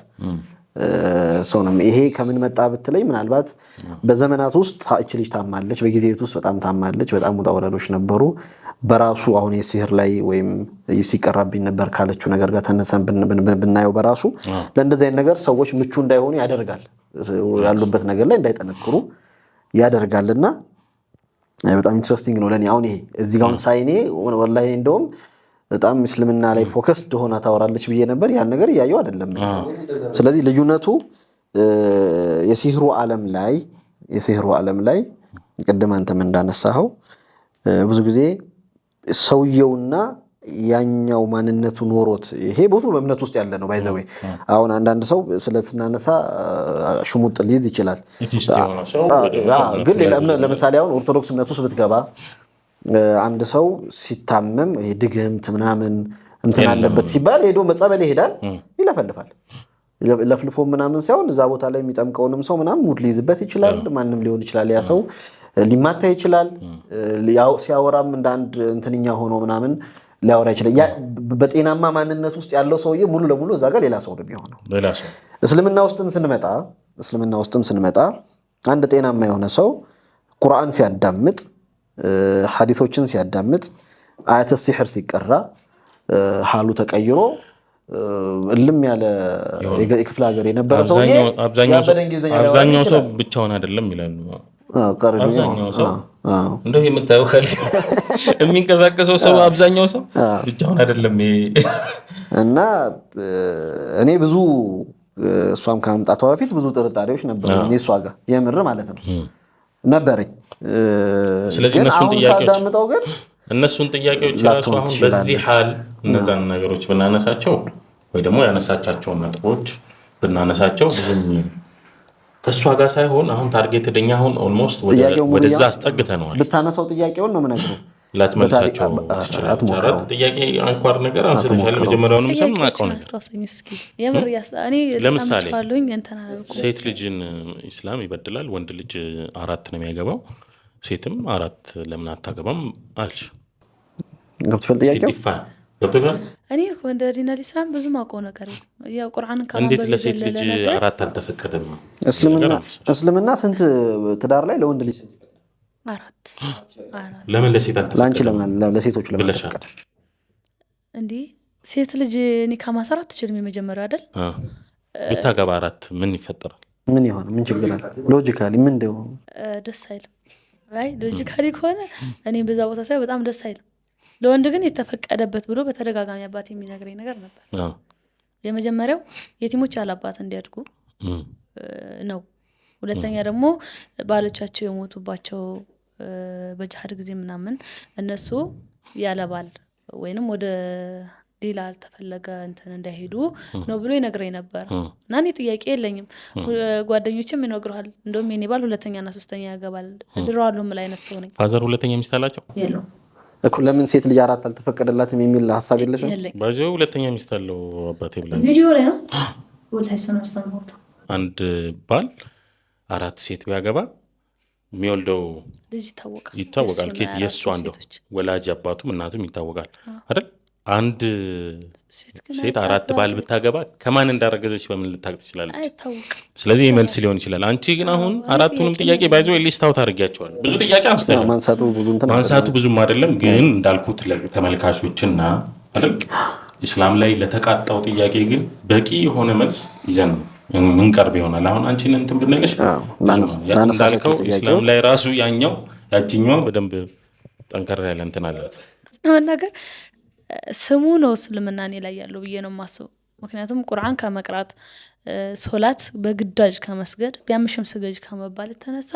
ሰው ነው። ይሄ ከምን መጣ ብትለኝ ምናልባት በዘመናት ውስጥ እቺ ልጅ ታማለች፣ በጊዜት ውስጥ በጣም ታማለች፣ በጣም ውጣ ውረዶች ነበሩ። በራሱ አሁን የሲህር ላይ ወይም ሲቀራብኝ ነበር ካለችው ነገር ጋር ተነሰን ብናየው በራሱ ለእንደዚህ አይነት ነገር ሰዎች ምቹ እንዳይሆኑ ያደርጋል፣ ያሉበት ነገር ላይ እንዳይጠነክሩ ያደርጋልና በጣም ኢንትረስቲንግ ነው ለኔ። አሁን ይሄ እዚህ ጋር ሳይኔ ወላሂ እንደውም በጣም እስልምና ላይ ፎከስድ ሆና ታወራለች ብዬ ነበር። ያን ነገር ያየው አይደለም። ስለዚህ ልዩነቱ የሲህሩ ዓለም ላይ ቅድም አንተም እንዳነሳኸው ብዙ ጊዜ ሰውየውና ያኛው ማንነቱ ኖሮት ይሄ ብዙ በእምነት ውስጥ ያለ ነው ባይዘው። አሁን አንዳንድ ሰው ስለስናነሳ ሽሙጥ ሊይዝ ይችላል። ግን ለምሳሌ አሁን ኦርቶዶክስ እምነት ውስጥ ብትገባ አንድ ሰው ሲታመም ድግምት ምናምን እንትን አለበት ሲባል ሄዶ መጸበል ይሄዳል፣ ይለፈልፋል። ለፍልፎ ምናምን ሳይሆን እዛ ቦታ ላይ የሚጠምቀውንም ሰው ምናምን ሙድ ሊይዝበት ይችላል። ማንም ሊሆን ይችላል። ያ ሰው ሊማታ ይችላል። ሲያወራም እንደ አንድ እንትንኛ ሆኖ ምናምን ሊያወራ ይችላል። ያ በጤናማ ማንነት ውስጥ ያለው ሰውዬ ሙሉ ለሙሉ እዛ ጋር ሌላ ሰው ነው የሚሆነው። እስልምና ውስጥም ስንመጣ አንድ ጤናማ የሆነ ሰው ቁርአን ሲያዳምጥ ሐዲሶችን ሲያዳምጥ አያተ ሲህር ሲቀራ ሐሉ ተቀይሮ እልም ያለ የክፍለ ሀገር የነበረ ሰው አብዛኛው ሰው ብቻውን አይደለም ይላሉ። አብዛኛው ሰው እንደው የምታየው የሚንቀሳቀሰው ሰው አብዛኛው ሰው ብቻውን አይደለም እና እኔ ብዙ እሷም ከመምጣቷ በፊት ብዙ ጥርጣሬዎች ነበሩ እኔ እሷ ጋር የምር ማለት ነው ነበረኝ። ስለዚህ እነሱን ጥያቄዎች ራሱ አሁን በዚህ ሐል እነዛን ነገሮች ብናነሳቸው ወይ ደግሞ ያነሳቻቸውን ነጥቦች ብናነሳቸው ከእሷ ጋር ሳይሆን አሁን ታርጌት ደኛ አሁን ኦልሞስት ወደዛ አስጠግተነዋል። ብታነሳው ጥያቄውን ነው የምነግረው ላትመልሳቸው ትችላለህ። አራት ጥያቄ አንኳር ነገር አንስተሻል። መጀመሪያውንም ሰማቀው ነው። ለምሳሌ ሴት ልጅን ኢስላም ይበድላል፣ ወንድ ልጅ 4 ነው የሚያገባው፣ ሴትም 4 ለምን አታገባም አልሽ? ገብቶሻል ጥያቄው? ገብቶሻል? እኔ እንደ ዲነል ኢስላም ብዙ ማውቀው ነገር ያው ቁርአንን እንዴት ከማንበብ ለሴት ልጅ የዘለለ ነገር 4 አልተፈቀደም? እስልምና ስንት ትዳር ላይ ለወንድ ልጅ 4 ለምን ለሴት አልተፈቀደም? ለሴቶች ለምን ተፈቀደ? እንዴ ሴት ልጅ ኒካ ማሰራት ትችልም የመጀመሪያው አይደል? ብታገባ 4 ምን ይፈጠራል? ምን ይሆን? ምን ችግር አለ? ሎጂካሊ ምን እንደው ደስ አይልም። አይ ሎጂካሊ ከሆነ እኔ በዛ ቦታ ሳይ በጣም ደስ አይልም። ለወንድ ግን የተፈቀደበት ብሎ በተደጋጋሚ አባት የሚነግረኝ ነገር ነበር። የመጀመሪያው የቲሞች ያላባት እንዲያድጉ ነው። ሁለተኛ ደግሞ ባሎቻቸው የሞቱባቸው በጅሃድ ጊዜ ምናምን እነሱ ያለባል ወይንም ወደ ሌላ አልተፈለገ እንትን እንዳይሄዱ ነው ብሎ ይነግረኝ ነበር። እና እኔ ጥያቄ የለኝም። ጓደኞችም ይነግሩሃል እንደውም የኔ ባል ሁለተኛና ሶስተኛ ያገባል ድረዋለሁ ምን አይነት ሰው ነኝ። ፋዘር ሁለተኛ ሚስት አላቸው? የለውም እኮ ለምን ሴት ልጅ 4 አልተፈቀደላትም የሚል ሐሳብ የለሽም? ባይዘው ሁለተኛ ሚስት አለው አባቴ ብላ ቪዲዮ ላይ ነው ወላሂ ነው ሰማሁት። አንድ ባል 4 ሴት ቢያገባ የሚወልደው ልጅ ይታወቃል። ኬት የእሱ አንዱ ወላጅ አባቱም እናቱም ይታወቃል አይደል? አንድ ሴት 4 ባል ብታገባ ከማን እንዳረገዘች በምን ልታውቅ ትችላለች? አይታወቅም። ስለዚህ መልስ ሊሆን ይችላል። አንቺ ግን አሁን 4ቱንም ጥያቄ ባይዘው ሊስት አውት አድርጊያቸዋል። ብዙ ጥያቄ አንስተናል። ማንሳቱ ብዙም አይደለም ግን እንዳልኩት ለተመልካቾችና አይደል ኢስላም ላይ ለተቃጣው ጥያቄ ግን በቂ የሆነ መልስ ይዘን ምንቀርብ ይሆናል። አሁን አንቺን እንትን ብንልሽ እንዳልከው ኢስላም ላይ ራሱ ያችኛው በደንብ ጠንከር ያለ እንትን አላት ነገር ስሙ ነው እስልምና እኔ ላይ ያለው ብዬ ነው የማስበው። ምክንያቱም ቁርአን ከመቅራት ሶላት በግዳጅ ከመስገድ ቢያምሽም ስገጅ ከመባል የተነሳ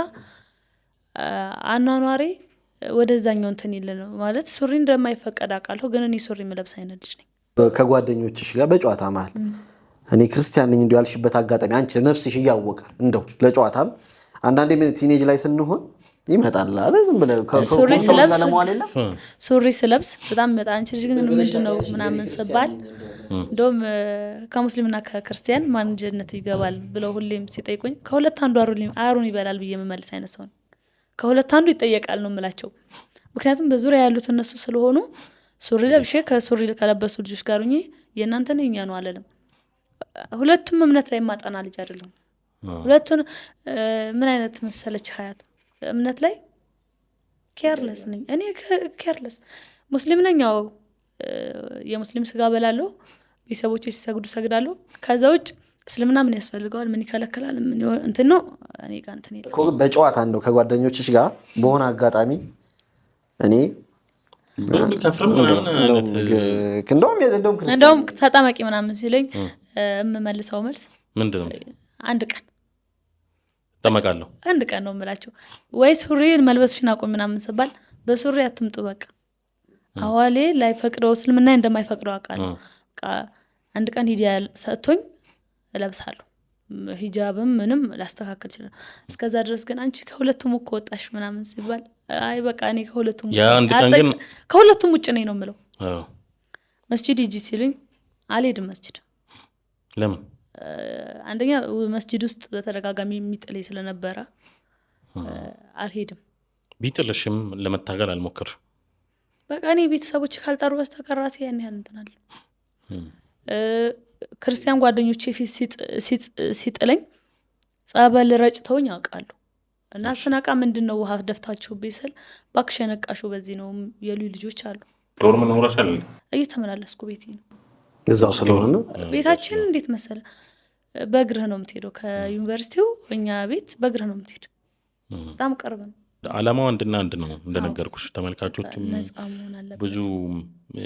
አኗኗሪ ወደዛኛው እንትን ይል ነው ማለት ሱሪ እንደማይፈቀድ አውቃለሁ። ግን እኔ ሱሪ የምለብስ አይነት ልጅ ነኝ። ከጓደኞችሽ ጋር በጨዋታ መሀል እኔ ክርስቲያን ነኝ እንዲሁ ያልሽበት አጋጣሚ አንቺ ነፍስሽ እያወቀ እንደው ለጨዋታም አንዳንዴ ምን ቲኔጅ ላይ ስንሆን ይመጣል አይደል? ዝም ብለህ ሱሪ ስለብስ በጣም መጣ አንቺ ልጅ ግን ምንድነው ምናምን ስባል እንደውም ከሙስሊምና ከክርስቲያን ማን ጀነት ይገባል ብለው ሁሌም ሲጠይቁኝ ከሁለት አንዱ አሩን ይበላል ብዬ የምመልስ አይነት ሰው ነኝ። ከሁለት አንዱ ይጠየቃል ነው የምላቸው። ምክንያቱም በዙሪያ ያሉት እነሱ ስለሆኑ ሱሪ ለብሼ ከሱሪ ከለበሱ ልጆች ጋር ሆኜ የእናንተ ነው እኛ ነው አለለም። ሁለቱም እምነት ላይ ማጣና ልጅ አይደለም። ሁለቱን ምን አይነት መሰለች ሀያት እምነት ላይ ኬርለስ ነኝ እኔ ኬርለስ ሙስሊም ነኝ። ያው የሙስሊም ስጋ በላለሁ ቤተሰቦቼ ሲሰግዱ ሰግዳለሁ። ከዛ ውጭ እስልምና ምን ያስፈልገዋል ምን ይከለክላል ምን እንትን ነው እኔ ጋር እንትን ይላል እኮ በጨዋታ እንደው ከጓደኞችሽ ጋር በሆነ አጋጣሚ እኔ እንደውም ተጠመቂ ምናምን ሲለኝ የምመልሰው መልስ ምንድን ነው? አንድ ቀን ተጠመቃለሁ አንድ ቀን ነው የምላቸው። ወይ ሱሪ መልበስሽን አቁም ምናምን ስባል በሱሪ አትምጡ በቃ አዋሌ ላይ ፈቅደው እስልምና እንደማይፈቅደው አውቃለሁ። በቃ አንድ ቀን ሂዲያ ሰጥቶኝ እለብሳለሁ። ሂጃብም ምንም ላስተካክል ይችላል። እስከዛ ድረስ ግን አንቺ ከሁለቱም እኮ ወጣሽ ምናምን ሲባል አይ በቃ እኔ ከሁለቱም ውጭ ነኝ ነው የምለው። መስጂድ ሂጂ ሲሉኝ አልሄድም መስጂድ። ለምን? አንደኛ መስጂድ ውስጥ በተደጋጋሚ የሚጥለኝ ስለነበረ አልሄድም። ቢጥልሽም ለመታገል አልሞክርም። በቃ እኔ ቤተሰቦች ካልጠሩ በስተቀር ራሴ ያን ያህል እንትን አለ። ክርስቲያን ጓደኞቼ ፊት ሲጥለኝ ጸበል ረጭተውኝ ያውቃሉ። እና ስነቃ ምንድነው ውሃ ደፍታችሁ ቢስል ባክሽ ነቃሹ በዚህ ነው የሉ ልጆች አሉ። ዶርም ነው ወራሻል እየተመላለስኩ ቤቴ ነው እዛው ስለሆነ ቤታችን እንዴት መሰለ በእግርህ ነው የምትሄደው። ከዩኒቨርሲቲው እኛ ቤት በእግርህ ነው የምትሄደው። በጣም ቅርብ ነው። ዓላማው አንድና አንድ ነው እንደነገርኩሽ። ተመልካቾችም ብዙ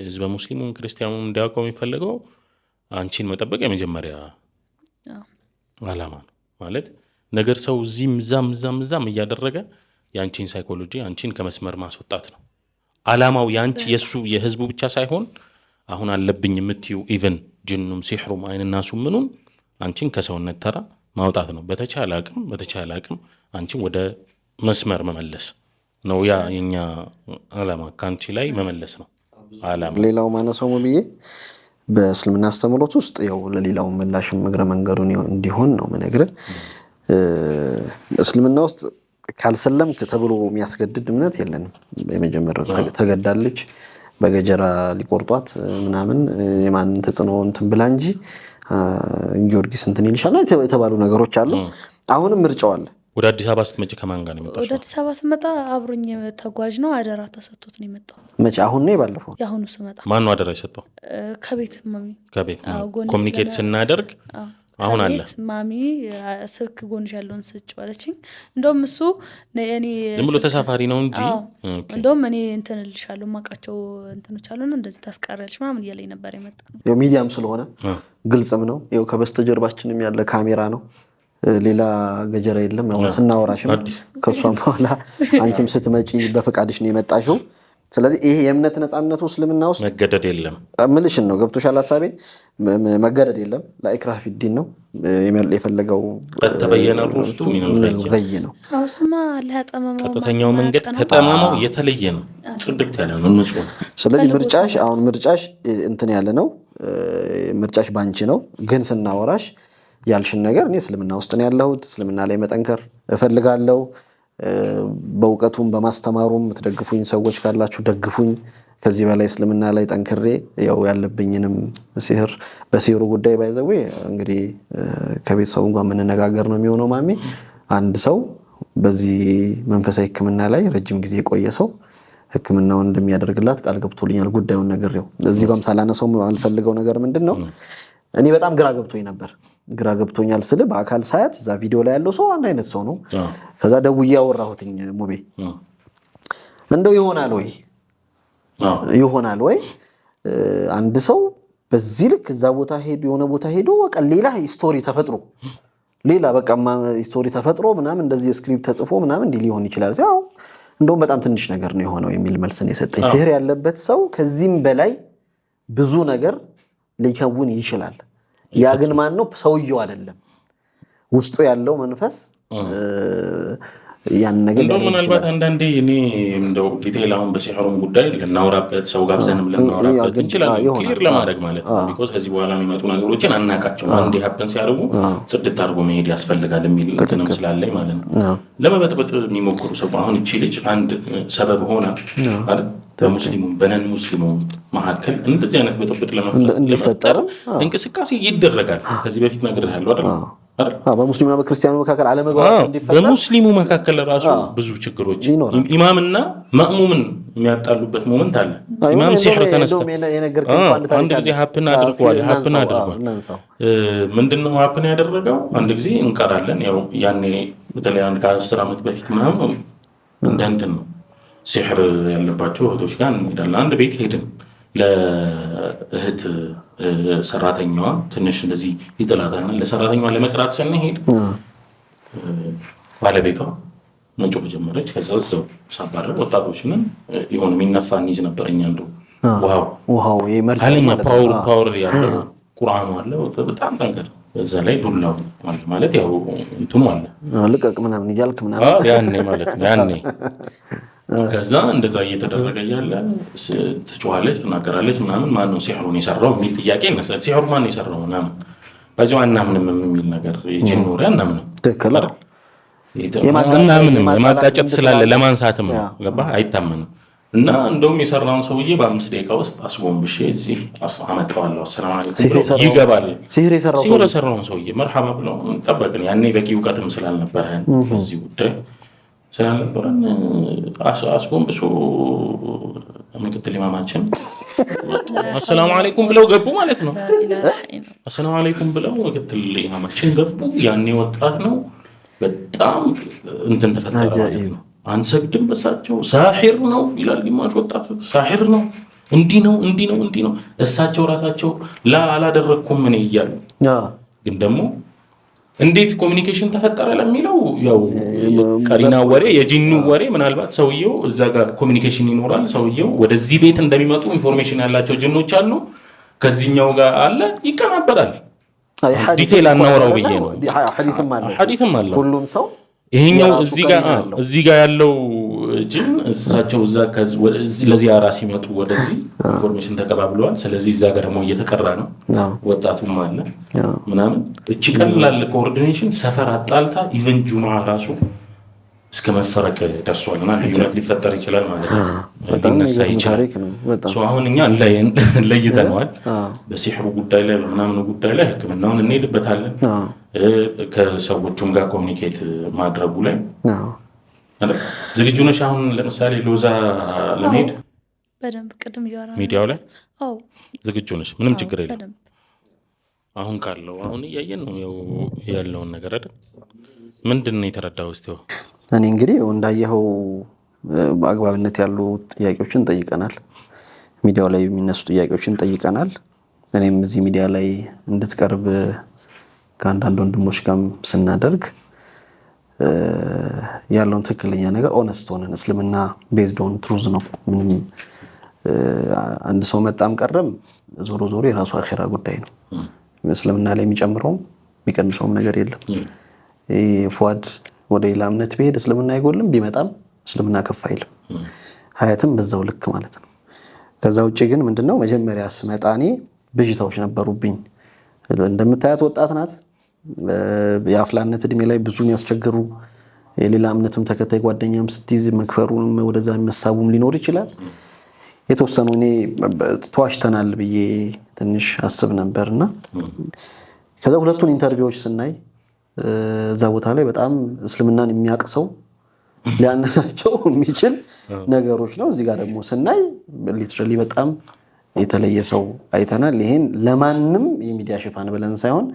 ህዝበ ሙስሊሙም ክርስቲያኑም እንዲያውቀው የሚፈልገው አንቺን መጠበቅ የመጀመሪያ ዓላማ ነው ማለት ነገር ሰው እዚህም እዛም እያደረገ የአንቺን ሳይኮሎጂ አንቺን ከመስመር ማስወጣት ነው ዓላማው። የአንቺ የሱ የህዝቡ ብቻ ሳይሆን አሁን አለብኝ የምትዩ ኢቨን ጅኑም ሲሕሩም አይንናሱ ምኑም አንቺን ከሰውነት ተራ ማውጣት ነው። በተቻለ አቅም አንቺን ወደ መስመር መመለስ ነው ያ የኛ ዓላማ። ካንቺ ላይ መመለስ ነው ዓላማ። ሌላው ማነሳው ብዬ በእስልምና አስተምሮት ውስጥ ያው ለሌላው ምላሽም እግረ መንገዱን እንዲሆን ነው መነግረን። እስልምና ውስጥ ካልሰለምክ ተብሎ የሚያስገድድ እምነት የለንም። የመጀመሪያው ተገዳለች በገጀራ ሊቆርጧት ምናምን የማን ተጽዕኖ እንትን ብላ እንጂ ጊዮርጊስ እንትን ይልሻል የተባሉ ነገሮች አሉ። አሁንም ምርጫው አለ። ወደ አዲስ አበባ ስትመጪ ከማን ጋር ነው የመጣሽው? ወደ አዲስ አበባ ስመጣ አብሮኝ ተጓዥ ነው፣ አደራ ተሰጥቶት ነው የመጣው። መቼ? አሁን ነው ባለፈው? ያሁኑ ስመጣ። ማን ነው አደራ የሰጠው? ከቤት ማሚ። ከቤት ኮሚኒኬት ስናደርግ አሁን አለ ማሚ ስልክ ጎንሽ ያለውን ስጭ ባለችኝ። እንደውም እሱ እኔ ዝም ብሎ ተሳፋሪ ነው እንጂ እንደውም እኔ እንትን እልሻለሁ ማቃቸው እንትኖች አሉና እንደዚህ ታስቀራለች ምናምን እያለኝ ነበር የመጣ ነው። ያው ሚዲያም ስለሆነ ግልጽም ነው። ያው ከበስተጀርባችንም ያለ ካሜራ ነው፣ ሌላ ገጀራ የለም። ያው ስናወራሽም ከሷም በኋላ አንቺም ስትመጪ በፈቃድሽ ነው የመጣሽው። ስለዚህ ይሄ የእምነት ነፃነቱ እስልምና ውስጥ መገደድ የለም ምልሽን ነው። ገብቶሻል ሐሳቤ? መገደድ የለም። ላኢክራህ ፊዲን ነው የፈለገው ተበየነ ውስጡ ገይ ነው። አውስማ ለተጠመመው ቀጥተኛው መንገድ ከጠመመው የተለየ ነው፣ ጽድቅ ያለ ነው፣ ንጹህ። ስለዚህ ምርጫሽ አሁን ምርጫሽ እንትን ያለ ነው፣ ምርጫሽ ባንቺ ነው። ግን ስናወራሽ ያልሽን ነገር እኔ እስልምና ውስጥ ነው ያለሁት፣ እስልምና ላይ መጠንከር እፈልጋለሁ። በእውቀቱም በማስተማሩም የምትደግፉኝ ሰዎች ካላችሁ ደግፉኝ። ከዚህ በላይ እስልምና ላይ ጠንክሬ ያው ያለብኝንም በሲህሩ ጉዳይ ባይዘው እንግዲህ ከቤተሰቡ ጋር የምንነጋገር ነው የሚሆነው። ማሚ አንድ ሰው በዚህ መንፈሳዊ ሕክምና ላይ ረጅም ጊዜ የቆየ ሰው ሕክምናውን እንደሚያደርግላት ቃል ገብቶልኛል። ጉዳዩን ነግሬው እዚህ ጋርም ሳላነሳው የማልፈልገው ነገር ምንድን ነው፣ እኔ በጣም ግራ ገብቶኝ ነበር። ግራ ገብቶኛል ስል በአካል ሳያት እዛ ቪዲዮ ላይ ያለው ሰው አንድ አይነት ሰው ነው። ከዛ ደውዬ ያወራሁትኝ ሙቤ እንደው ይሆናል ወይ አንድ ሰው በዚህ ልክ እዛ ቦታ ሄዶ የሆነ ቦታ ሄዶ በቃ ሌላ ስቶሪ ተፈጥሮ ሌላ በቃ ስቶሪ ተፈጥሮ ምናምን እንደዚህ ስክሪፕት ተጽፎ ምናምን እንዲህ ሊሆን ይችላል። ያው እንደውም በጣም ትንሽ ነገር ነው የሆነው የሚል መልስ ነው የሰጠኝ። ሲህር ያለበት ሰው ከዚህም በላይ ብዙ ነገር ሊከውን ይችላል። ያ ግን ማን ነው? ሰውየው አይደለም፣ ውስጡ ያለው መንፈስ ያን ነገር እንደው ምናልባት አንዳንዴ እኔ እንደው ዲቴይል አሁን በሲህሩም ጉዳይ ልናወራበት ሰው ጋብዘንም ልናወራበት እንችላለን፣ ክሊር ለማድረግ ማለት ነው። ቢኮዝ ከዚህ በኋላ የሚመጡ ነገሮችን አናውቃቸውም። አንዴ ሀፕን ሲያደርጉ ጽድት አድርጎ መሄድ ያስፈልጋል የሚል እንትንም ስላለኝ ማለት ነው። ለመበጥበጥ የሚሞክሩ ሰው አሁን እቺ ልጅ አንድ ሰበብ ሆና አይደል በሙስሊሙ በነን ሙስሊሙ መካከል እንደዚህ አይነት ብጥብጥ ለመፍጠር እንቅስቃሴ ይደረጋል። ከዚህ በፊት ነግሬሃለሁ አይደል? በሙስሊሙና በክርስቲያኑ መካከል አለመግባባት እንዲፈጠር በሙስሊሙ መካከል ራሱ ብዙ ችግሮች ኢማምና ማእሙምን የሚያጣሉበት ሞመንት አለ። ኢማም ሲህር ተነስተ አንድ ጊዜ ሀፕን አድርጓል። ምንድነው ሀፕን ያደረገው? አንድ ጊዜ እንቀራለን። ያው ያኔ በተለይ አንድ ከ10 ዓመት በፊት ምናምን እንትን ነው ሲህር ያለባቸው እህቶች ጋር እንሄዳለን። አንድ ቤት ሄድን። ለእህት ሰራተኛዋ ትንሽ እንደዚህ ይጥላታልና ለሰራተኛዋ ለመቅራት ስንሄድ ባለቤቷ መጮህ ጀመረች። ከዛ እዛው ሳባረር ወጣቶችን የሆነ የሚነፋ እንይዝ ነበር። እኛ እንደው ውሃው ኃይለኛ ፓወር ያለው ቁርአኑ አለ በጣም ጠንከር፣ በዛ ላይ ዱላው ማለት ያው እንትኑ አለ ልቀቅ ምናምን እያልክ ምናምን ያኔ ማለት ነው ያኔ ከዛ እንደዛ እየተደረገ ያለ ትጮኻለች፣ ትናገራለች ምናምን ማነው ሲህሩን የሰራው የሚል ጥያቄ ይነሳል። ሲህሩ ማን የሰራው ምናምን በዚያው አናምንም የሚል ነገር የጂን ወሬ አናምንም። ትክክል አናምንም የማጋጨት ስላለ ለማንሳትም ነው ገባህ? አይታመንም። እና እንደውም የሰራውን ሰውዬ በ5 ደቂቃ ውስጥ አስጎንብሼ እዚህ አመጣዋለሁ። ሰላም አለይኩም ብሎ ይገባል። ሲህር የሰራውን ሰውዬ መርሐባ ብለው ጠበቅን። ያኔ በቂ እውቀትም ስላልነበረን በዚህ ጉዳይ ስላልነበረን አስጎንብሶ ምክትል ኢማማችን አሰላሙ አለይኩም ብለው ገቡ ማለት ነው። አሰላሙ አለይኩም ብለው ምክትል ኢማማችን ገቡ። ያኔ ወጣት ነው በጣም እንትን ተፈጠረ ማለት ነው። አንሰግድም በሳቸው ሳሒር ነው ይላል ግማሽ ወጣት፣ ሳሒር ነው እንዲህ ነው። እሳቸው ራሳቸው አላደረኩም እኔ እያሉ ግን ደግሞ እንዴት ኮሚኒኬሽን ተፈጠረ ለሚለው ያው ቀሪና ወሬ የጂኑ ወሬ ምናልባት ሰውየው እዛ ጋር ኮሚኒኬሽን ይኖራል። ሰውየው ወደዚህ ቤት እንደሚመጡ ኢንፎርሜሽን ያላቸው ጂኖች አሉ፣ ከዚህኛው ጋር አለ ይቀናበራል። ዲቴል አናወራው ብዬ ነው። ሐዲስም አለ ሁሉም ሰው ይሄኛው እዚህ ጋር ያለው ጂን እሳቸው እዛ ለዚያራ ሲመጡ ወደዚህ ኢንፎርሜሽን ተቀባብለዋል። ስለዚህ እዛ ጋር ደግሞ እየተቀራ ነው። ወጣቱም አለ ምናምን እቺ ቀላል ኮኦርዲኔሽን ሰፈር አጣልታ ኢቨን ጁማ ራሱ እስከ መፈረቅ ደርሷልና ልዩነት ሊፈጠር ይችላል ማለት ነው። በጣም ሊነሳ ይችላል። ታሪክ ነው። በጣም አሁን እኛ ለይተነዋል። በሲሕሩ ጉዳይ ላይ በምናምኑ ጉዳይ ላይ ሕክምናውን እንሄድበታለን። ከሰዎቹም ጋር ኮሚኒኬት ማድረጉ ላይ ዝግጁ ነሽ? አሁን ለምሳሌ ሎዛ ለመሄድ በደንብ ቅድም እያወራን ሚዲያው ላይ አዎ ዝግጁ ነሽ? ምንም ችግር የለም። አሁን ካለው አሁን እያየን ነው ያለውን ነገር አይደል? ምንድን ነው የተረዳው? እስቲ እኔ እንግዲህ እንዳየኸው በአግባብነት ያሉ ጥያቄዎችን ጠይቀናል። ሚዲያው ላይ የሚነሱ ጥያቄዎችን ጠይቀናል። እኔም እዚህ ሚዲያ ላይ እንድትቀርብ ከአንዳንድ ወንድሞች ጋርም ስናደርግ ያለውን ትክክለኛ ነገር ኦነስት ሆነን እስልምና ቤዝድ ኦን ትሩዝ ነው። ምንም አንድ ሰው መጣም ቀረም ዞሮ ዞሮ የራሱ አኺራ ጉዳይ ነው። እስልምና ላይ የሚጨምረውም የሚቀንሰውም ነገር የለም። ፉአድ ወደ ሌላ እምነት ቢሄድ እስልምና አይጎልም፣ ቢመጣም እስልምና ከፍ አይልም። ሀያትም በዛው ልክ ማለት ነው። ከዛ ውጭ ግን ምንድነው መጀመሪያ ስመጣ እኔ ብዥታዎች ነበሩብኝ። እንደምታያት ወጣት ናት። የአፍላነት እድሜ ላይ ብዙ የሚያስቸግሩ የሌላ እምነትም ተከታይ ጓደኛም ስትይዝ መክፈሩም ወደዛ መሳቡም ሊኖር ይችላል። የተወሰኑ እኔ ተዋሽተናል ብዬ ትንሽ አስብ ነበርና ከዛ ሁለቱን ኢንተርቪዎች ስናይ እዛ ቦታ ላይ በጣም እስልምናን የሚያውቅ ሰው ሊያነሳቸው የሚችል ነገሮች ነው። እዚህ ጋር ደግሞ ስናይ ሊትራሊ በጣም የተለየ ሰው አይተናል። ይሄን ለማንም የሚዲያ ሽፋን ብለን ሳይሆን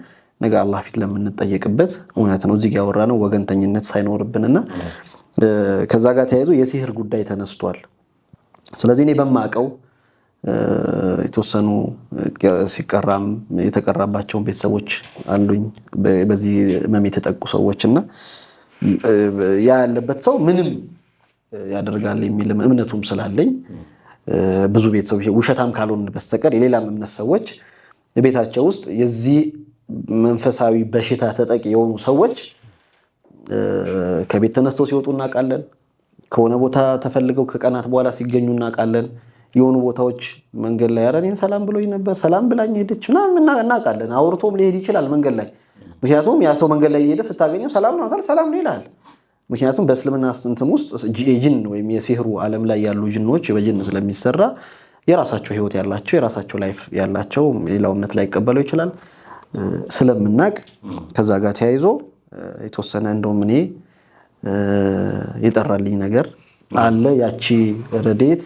ነገ አላህ ፊት ለምንጠየቅበት እውነት ነው እዚህ ጋር ያወራነው ወገንተኝነት ሳይኖርብንና ከዛ ጋር ተያይዞ የሲህር ጉዳይ ተነስቷል። ስለዚህ እኔ በማቀው የተወሰኑ ሲቀራም የተቀራባቸውን ቤተሰቦች አሉኝ በዚህ መም የተጠቁ ሰዎችና ያ ያለበት ሰው ምንም ያደርጋል የሚል እምነቱም ስላለኝ ብዙ ቤተሰቦች ውሸታም ካልሆነ በስተቀር የሌላም እምነት ሰዎች ቤታቸው ውስጥ የዚህ መንፈሳዊ በሽታ ተጠቂ የሆኑ ሰዎች ከቤት ተነስተው ሲወጡ እናውቃለን። ከሆነ ቦታ ተፈልገው ከቀናት በኋላ ሲገኙ እናውቃለን። የሆኑ ቦታዎች መንገድ ላይ አረኔን ሰላም ብሎኝ ነበር ሰላም ብላኝ ሄደች ምናምን እናውቃለን። አውርቶም ሊሄድ ይችላል መንገድ ላይ። ምክንያቱም ያ ሰው መንገድ ላይ እየሄደ ስታገኘው ሰላም ነው ታል ሰላም ነው ይላል። ምክንያቱም በእስልምና እንትን ውስጥ የጂን ወይም የሲህሩ ዓለም ላይ ያሉ ጂኖች በጂን ስለሚሰራ የራሳቸው ህይወት ያላቸው የራሳቸው ላይፍ ያላቸው ሌላው እምነት ላይ ይቀበለው ይችላል ስለምናቅ ከዛ ጋር ተያይዞ የተወሰነ እንደውም እኔ የጠራልኝ ነገር አለ። ያቺ ረዴት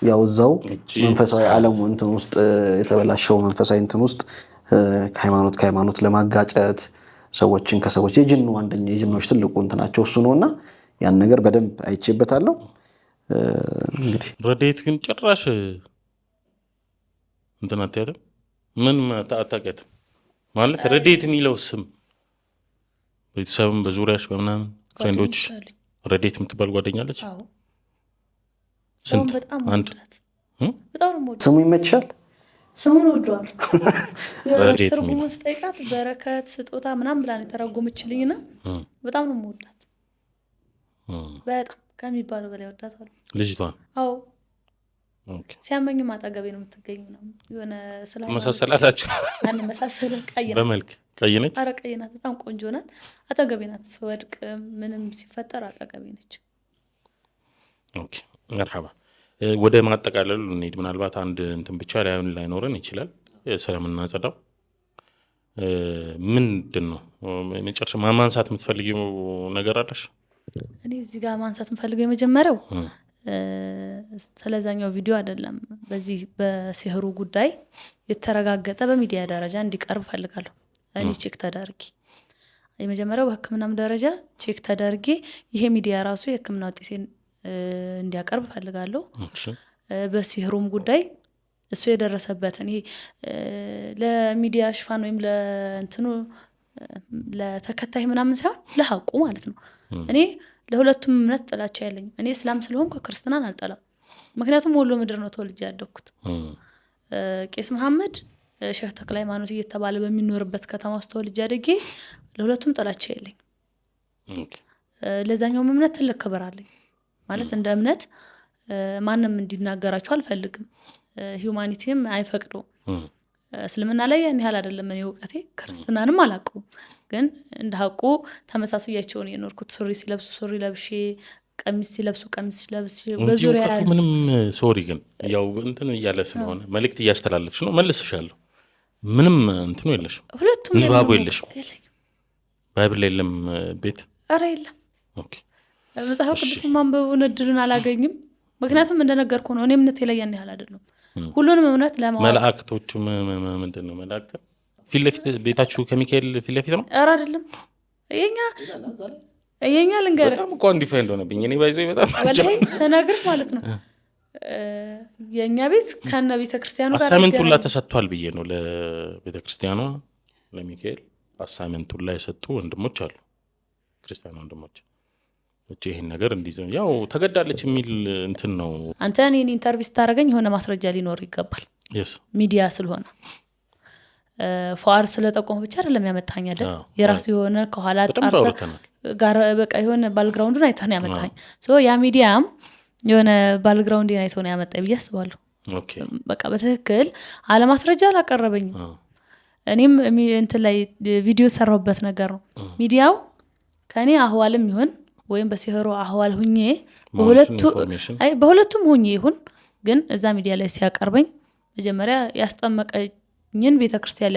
ያውዛው መንፈሳዊ ዓለም እንትን ውስጥ የተበላሸው መንፈሳዊ እንትን ውስጥ ከሃይማኖት ለማጋጨት ሰዎችን ከሰዎች የጂኑ አንደኛ የጂኖች ትልቁ እንትናቸው እሱ ነውና ያን ነገር በደንብ አይቼበታለሁ። እንግዲህ ረዴት ግን ጭራሽ እንትን አትያትም ምን አታውቂያትም ማለት ረዴት የሚለው ስም ቤተሰብም በዙሪያሽ በምናምን ፍሬንዶች ረዴት የምትባል ጓደኛለች? አዎ ስንት? አንድ ስሙ ይመችሻል? ስሙን ወዷል። ትርጉሙ ስጠይቃት በረከት ስጦታ ምናምን ብላ ነው የተረጎመችልኝና በጣም ነው የምወዳት። በጣም ከሚባለው በላይ ወዳታለሁ ልጅቷን። አዎ ሲያመኝም አጠገቤ ነው የምትገኝ ነው የሆነ መሳሰላታችሁ አንመሳሰለ ቀይ ናት በመልክ ቀይ ነች። ኧረ ቀይ ናት በጣም ቆንጆ ናት። አጠገቤ ናት ስወድቅ ምንም ሲፈጠር አጠገቤ ነች። ኦኬ መርሐባ። ወደ ማጠቃለሉ እንሂድ። ምናልባት አንድ እንትን ብቻ ላይኖረን ይችላል ስለምናጸዳው ምንድን ነው መጨረሻ ማንሳት የምትፈልጊው ነገር አለሽ? እኔ እዚህ ጋር ማንሳት የምፈልገው የመጀመሪያው ስለዛኛው ቪዲዮ አይደለም። በዚህ በሲህሩ ጉዳይ የተረጋገጠ በሚዲያ ደረጃ እንዲቀርብ ፈልጋለሁ። እኔ ቼክ ተደርጊ የመጀመሪያው በህክምናም ደረጃ ቼክ ተደርጊ ይሄ ሚዲያ ራሱ የህክምና ውጤቴን እንዲያቀርብ ፈልጋለሁ። በሲህሩም ጉዳይ እሱ የደረሰበትን ይሄ ለሚዲያ ሽፋን ወይም ለእንትኑ ለተከታይ ምናምን ሳይሆን ለሐቁ ማለት ነው። እኔ ለሁለቱም እምነት ጥላቻ ያለኝ እኔ እስላም ስለሆንኩ ክርስትናን አልጠላም። ምክንያቱም ወሎ ምድር ነው ተወልጄ ያደግኩት። ቄስ መሐመድ ሼህ ተክለ ሃይማኖት እየተባለ በሚኖርበት ከተማ ውስጥ ተወልጄ አድጌ ለሁለቱም ጥላቻ ያለኝ። ለዛኛው እምነት ትልቅ ክብር አለኝ ማለት እንደ እምነት ማንም እንዲናገራቸው አልፈልግም። ሂዩማኒቲም አይፈቅደውም። እስልምና ላይ ያን ያህል አይደለም እኔ እውቀቴ፣ ክርስትናንም አላውቀውም። ግን እንደ ሀቁ ተመሳሳያቸው ነው የኖርኩት። ሱሪ ሲለብሱ ሱሪ ለብሼ፣ ቀሚስ ሲለብሱ ቀሚስ ለብሼ በዙሪያ ያሉ ምንም ሶሪ ግን ያው እንትን እያለ ስለሆነ መልእክት እያስተላለፍሽ ነው። መልስሻለሁ። ምንም እንትኑ የለሽም፣ ሁለቱም ንባቡ የለሽም። ባይብል የለም ቤት? ኧረ የለም። ኦኬ መጽሐፍ ቅዱስ ማንበቡን እድሉን አላገኝም። ምክንያቱም እንደነገርኩ ነው እኔ እምነቴ ላይ ያን ያህል አይደለም። ሁሉንም እምነት ለማወቅ መላእክቶቹ ምንድን ነው መላእክት ፊት ለፊት ቤታችሁ ከሚካኤል ፊት ለፊት ነው? ኧረ አይደለም። የኛ ልንገርህ በጣም እኮ አንዲፋይንድ ሆነብኝ። እኔ ባይዘው በጣም ወላሂ ስነግርህ ማለት ነው የኛ ቤት ከነ ቤተክርስቲያኑ ጋር አሳይመንቱላ ተሰጥቷል ብዬ ነው ለቤተክርስቲያኗ ለሚካኤል አሳይመንቱላ የሰጡ ወንድሞች አሉ፣ ክርስቲያን ወንድሞች። እቺ ይሄን ነገር እንዲዘው ያው ተገዳለች የሚል እንትን ነው። አንተ እኔን ኢንተርቪው ስታደርገኝ የሆነ ማስረጃ ሊኖር ይገባል። ሚዲያ ስለሆነ ፏር ስለጠቆመ ብቻ አይደለም ያመጣኝ አይደል? የራሱ የሆነ ከኋላ ጋር በቃ የሆነ ባልግራውንዱን አይተህ ነው ያመጣኝ። ያ ሚዲያም የሆነ ባልግራውንዱን አይቶ ነው ያመጣኝ ብዬ አስባለሁ። በቃ በትክክል አለማስረጃ አላቀረበኝም። እኔም እንትን ላይ ቪዲዮ ሰራሁበት ነገር ነው። ሚዲያው ከኔ አህዋልም ይሁን ወይም በሲህሮ አህዋል ሁኜ በሁለቱም ሁኜ ይሁን ግን እዛ ሚዲያ ላይ ሲያቀርበኝ መጀመሪያ ያስጠመቀኝን ቤተክርስቲያን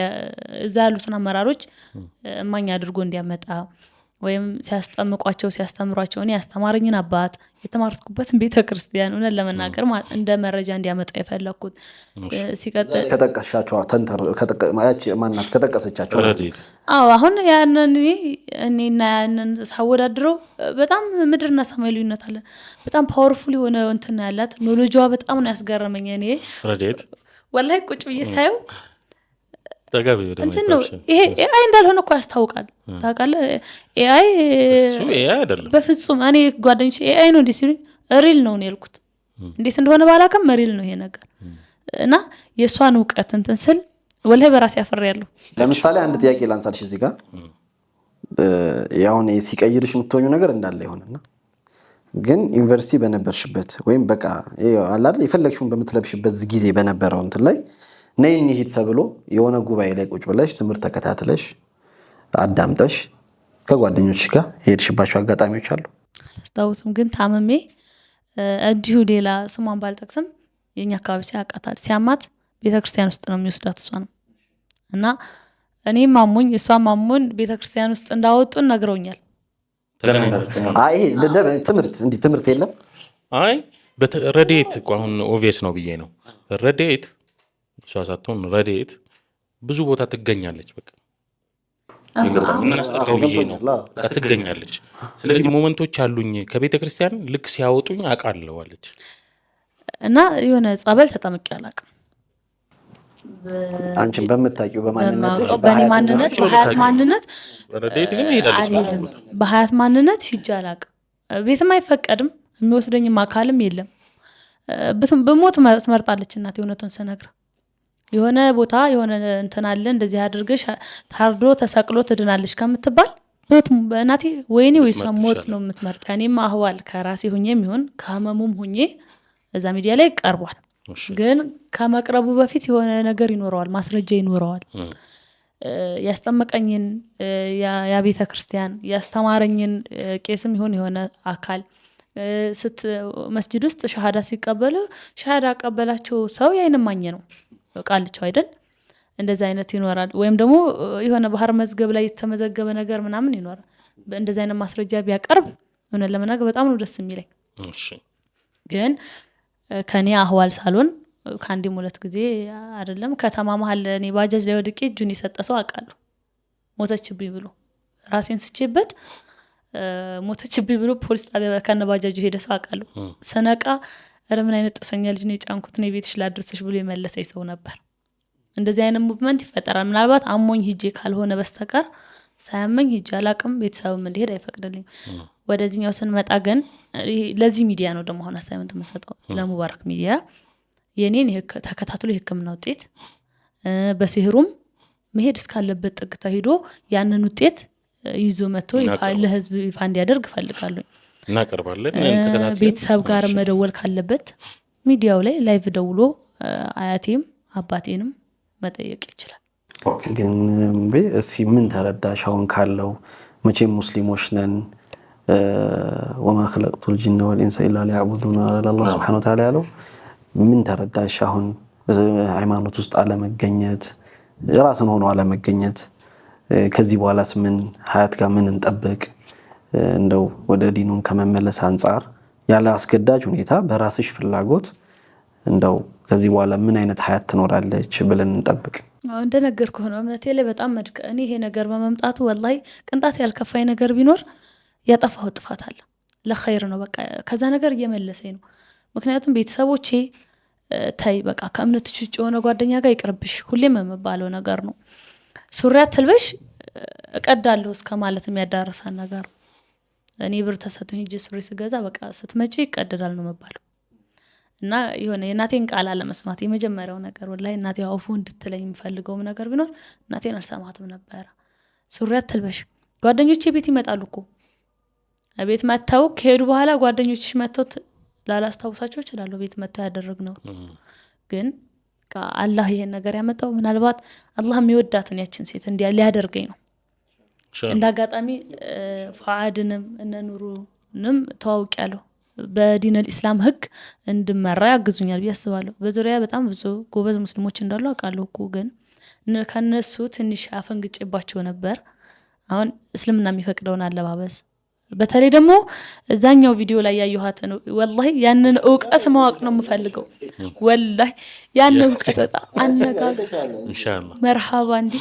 እዛ ያሉትን አመራሮች እማኝ አድርጎ እንዲያመጣ ወይም ሲያስጠምቋቸው ሲያስተምሯቸው እኔ ያስተማረኝን አባት የተማርኩበትን ቤተክርስቲያን እውነት ለመናገር እንደ መረጃ እንዲያመጣ የፈለኩት። ሲቀጥል ከጠቀሻቸው ማናት ከጠቀሰቻቸው አሁን ያንን እኔና ያንን ሳወዳድረው በጣም ምድርና ሰማይ ልዩነት አለ። በጣም ፓወርፉል የሆነ እንትን ያላት ኖሌጅዋ በጣም ነው ያስገረመኝ። እኔ ረዴት ወላሂ ቁጭ ብዬ ሳየው እንትን ነው ይሄ ኤአይ እንዳልሆነ እኮ ያስታውቃል። ታውቃለህ ኤአይ አይደለም በፍጹም። እኔ ጓደኞቼ ኤአይ ነው እንዴ ሲሉኝ ሪል ነው ነው ያልኩት። እንዴት እንደሆነ ባላውቅም ሪል ነው ይሄ ነገር እና የሷን ዕውቀት እንትን ስል ወላሂ በራሴ ያፈራለሁ። ለምሳሌ አንድ ጥያቄ ላንሳልሽ እዚህ ጋር ያው ነው ሲቀይርሽ የምትሆኙ ነገር እንዳለ ይሆንና ግን ዩኒቨርሲቲ በነበርሽበት ወይም በቃ አለ አይደል የፈለግሽውን በምትለብሽበት ጊዜ በነበረው እንትን ላይ ነይ እንሂድ ተብሎ የሆነ ጉባኤ ላይ ቁጭ ብለሽ ትምህርት ተከታትለሽ አዳምጠሽ ከጓደኞች ጋር ሄድሽባቸው አጋጣሚዎች አሉ? አስታውስም ግን ታመሜ እንዲሁ ሌላ ስሟን ባልጠቅስም የኛ አካባቢ ሲያቃታል ሲያማት ቤተክርስቲያን ውስጥ ነው የሚወስዳት እሷ ነው እና እኔም ማሙኝ እሷም ማሙን ቤተክርስቲያን ውስጥ እንዳወጡን ነግረውኛል። አይ ትምህርት እንዲህ ትምህርት የለም። አይ ረዴት አሁን ኦቪየስ ነው ብዬ ነው ረዴት እሷ ሳትሆን ረዴት ብዙ ቦታ ትገኛለች። በቃ ምን አስተካው ብዬ ነው ትገኛለች። ስለዚህ ሞመንቶች አሉኝ ከቤተ ክርስቲያን ልክ ሲያወጡኝ አውቃለሁ አለች እና የሆነ ጸበል ተጠምቄ አላውቅም። አንቺን በመታቂው በማንነትሽ በእኔ ማንነት በሀያት ማንነት ረዴት ግን ሄዳለች። በሀያት ማንነት ሂጄ አላውቅም። ቤትም አይፈቀድም የሚወስደኝም አካልም የለም። በሞት ትመርጣለች እናቴ እውነቱን ስነግር የሆነ ቦታ የሆነ እንትን አለ እንደዚህ አድርገሽ ታርዶ ተሰቅሎ ትድናለሽ ከምትባል በእናቴ ወይኔ ወይስ ሞት ነው የምትመርጥ። እኔም አህዋል ከራሴ ሁኜም ይሁን ከህመሙም ሁኜ እዛ ሚዲያ ላይ ቀርቧል። ግን ከመቅረቡ በፊት የሆነ ነገር ይኖረዋል፣ ማስረጃ ይኖረዋል። ያስጠመቀኝን ያ ቤተ ክርስቲያን ያስተማረኝን ቄስም ይሁን የሆነ አካል መስጂድ ውስጥ ሸሃዳ ሲቀበሉ ሸሃዳ ቀበላቸው ሰው ያይንማኝ ነው ቃልቸው አይደል? እንደዛ አይነት ይኖራል። ወይም ደግሞ የሆነ ባህር መዝገብ ላይ የተመዘገበ ነገር ምናምን ይኖራል። እንደዛ አይነት ማስረጃ ቢያቀርብ እውነት ለመናገር በጣም ነው ደስ የሚለኝ። ግን ከኔ አህዋል ሳሎን ከአንዴም ሁለት ጊዜ አይደለም ከተማ መሀል እኔ ባጃጅ ላይ ወድቄ እጁን የሰጠ ሰው አውቃለሁ። ሞተችብኝ ብሎ ራሴን ስቼበት ሞተችብኝ ብሎ ፖሊስ ጣቢያ ከነ ባጃጁ ሄደ ሰው አውቃለሁ። ስነቃ ምን አይነት ጥሰኛ ልጅ ነው የጫንኩት ነው ቤትሽ ላድርስሽ ብሎ የመለሰኝ ሰው ነበር። እንደዚህ አይነት ሙቭመንት ይፈጠራል። ምናልባት አሞኝ ሂጄ ካልሆነ በስተቀር ሳያመኝ ሂጄ አላቅም። ቤተሰብም እንዲሄድ አይፈቅድልኝም። ወደዚህኛው ስንመጣ ግን ለዚህ ሚዲያ ነው ደግሞ አሁን አሳይመንት መሰጠው ለሙባረክ ሚዲያ የኔን ተከታትሎ የሕክምና ውጤት በሲህሩም መሄድ እስካለበት ጥግ ተሄዶ ያንን ውጤት ይዞ መጥቶ ለህዝብ ይፋ እንዲያደርግ ፈልጋለሁ። እናቀርባለን። ቤተሰብ ጋር መደወል ካለበት ሚዲያው ላይ ላይቭ ደውሎ አያቴም አባቴንም መጠየቅ ይችላል። ግን እስኪ ምን ተረዳሽ አሁን ካለው መቼም ሙስሊሞች ነን ወማ ኸለቅቱል ጂነ ወልኢንሰ ኢላ ሊያዕቡዱን አላህ ሱብሓነሁ ወተዓላ ያለው ምን ተረዳሽ አሁን ሃይማኖት ውስጥ አለመገኘት ራስን ሆኖ አለመገኘት ከዚህ በኋላስ ምን ሀያት ጋር ምን እንጠብቅ እንደው ወደ ዲኑን ከመመለስ አንፃር ያለ አስገዳጅ ሁኔታ በራስሽ ፍላጎት እንደው ከዚህ በኋላ ምን አይነት ሀያት ትኖራለች ብለን እንጠብቅ እንደነገርኩህ ነው እምነቴ ላይ በጣም እኔ ይሄ ነገር በመምጣቱ ወላሂ ቅንጣት ያልከፋይ ነገር ቢኖር ያጠፋው ጥፋት አለ ለኸይር ነው በቃ ከዛ ነገር እየመለሰኝ ነው ምክንያቱም ቤተሰቦቼ ታይ በቃ ከእምነት ውጭ የሆነ ጓደኛ ጋር ይቅርብሽ ሁሌም የምባለው ነገር ነው ሱሪ አትልበሽ እቀዳለሁ እስከ ማለት የሚያዳርሳ ነገር እኔ ብር ተሰጥቶኝ እጄ ሱሪ ስገዛ በቃ ስትመጪ ይቀደዳል ነው መባለው እና የሆነ የናቴን ቃል አለመስማት የመጀመሪያው ነገር ወላሂ እናቴ አውፉ እንድትለኝ የምፈልገው ነገር ቢኖር እናቴን አልሰማትም ነበር ሱሪ አትልበሽ ጓደኞቼ ቤት ይመጣሉ እኮ ቤት መተው ከሄዱ በኋላ ጓደኞችሽ መተው ላላስታውሳቸው ይችላል ቤት መተው ያደረግነው ግን አላህ ይሄን ነገር ያመጣው ምናልባት አላህ የሚወዳትን ያችን ሴት እንዲያ ሊያደርገኝ ነው እንዳጋጣሚ ፋዓድንም እነ ኑሩንም ተዋውቂያለሁ በዲን الاسلام ህግ እንድመራ ያግዙኛል ቢያስባለሁ በዙሪያ በጣም ብዙ ጎበዝ ሙስሊሞች እንዳሉ አውቃለሁ እኮ ግን ከነሱ ትንሽ አፈንግጬባቸው ነበር አሁን እስልምና የሚፈቅደውን አለባበስ በተለይ ደግሞ እዛኛው ቪዲዮ ላይ ያየኋት ነው ወላሂ ያንን ዕውቀት ማወቅ ነው የምፈልገው ወላሂ ያንን ዕውቀት አነጋግ ኢንሻአላህ መርሐባ እንዲ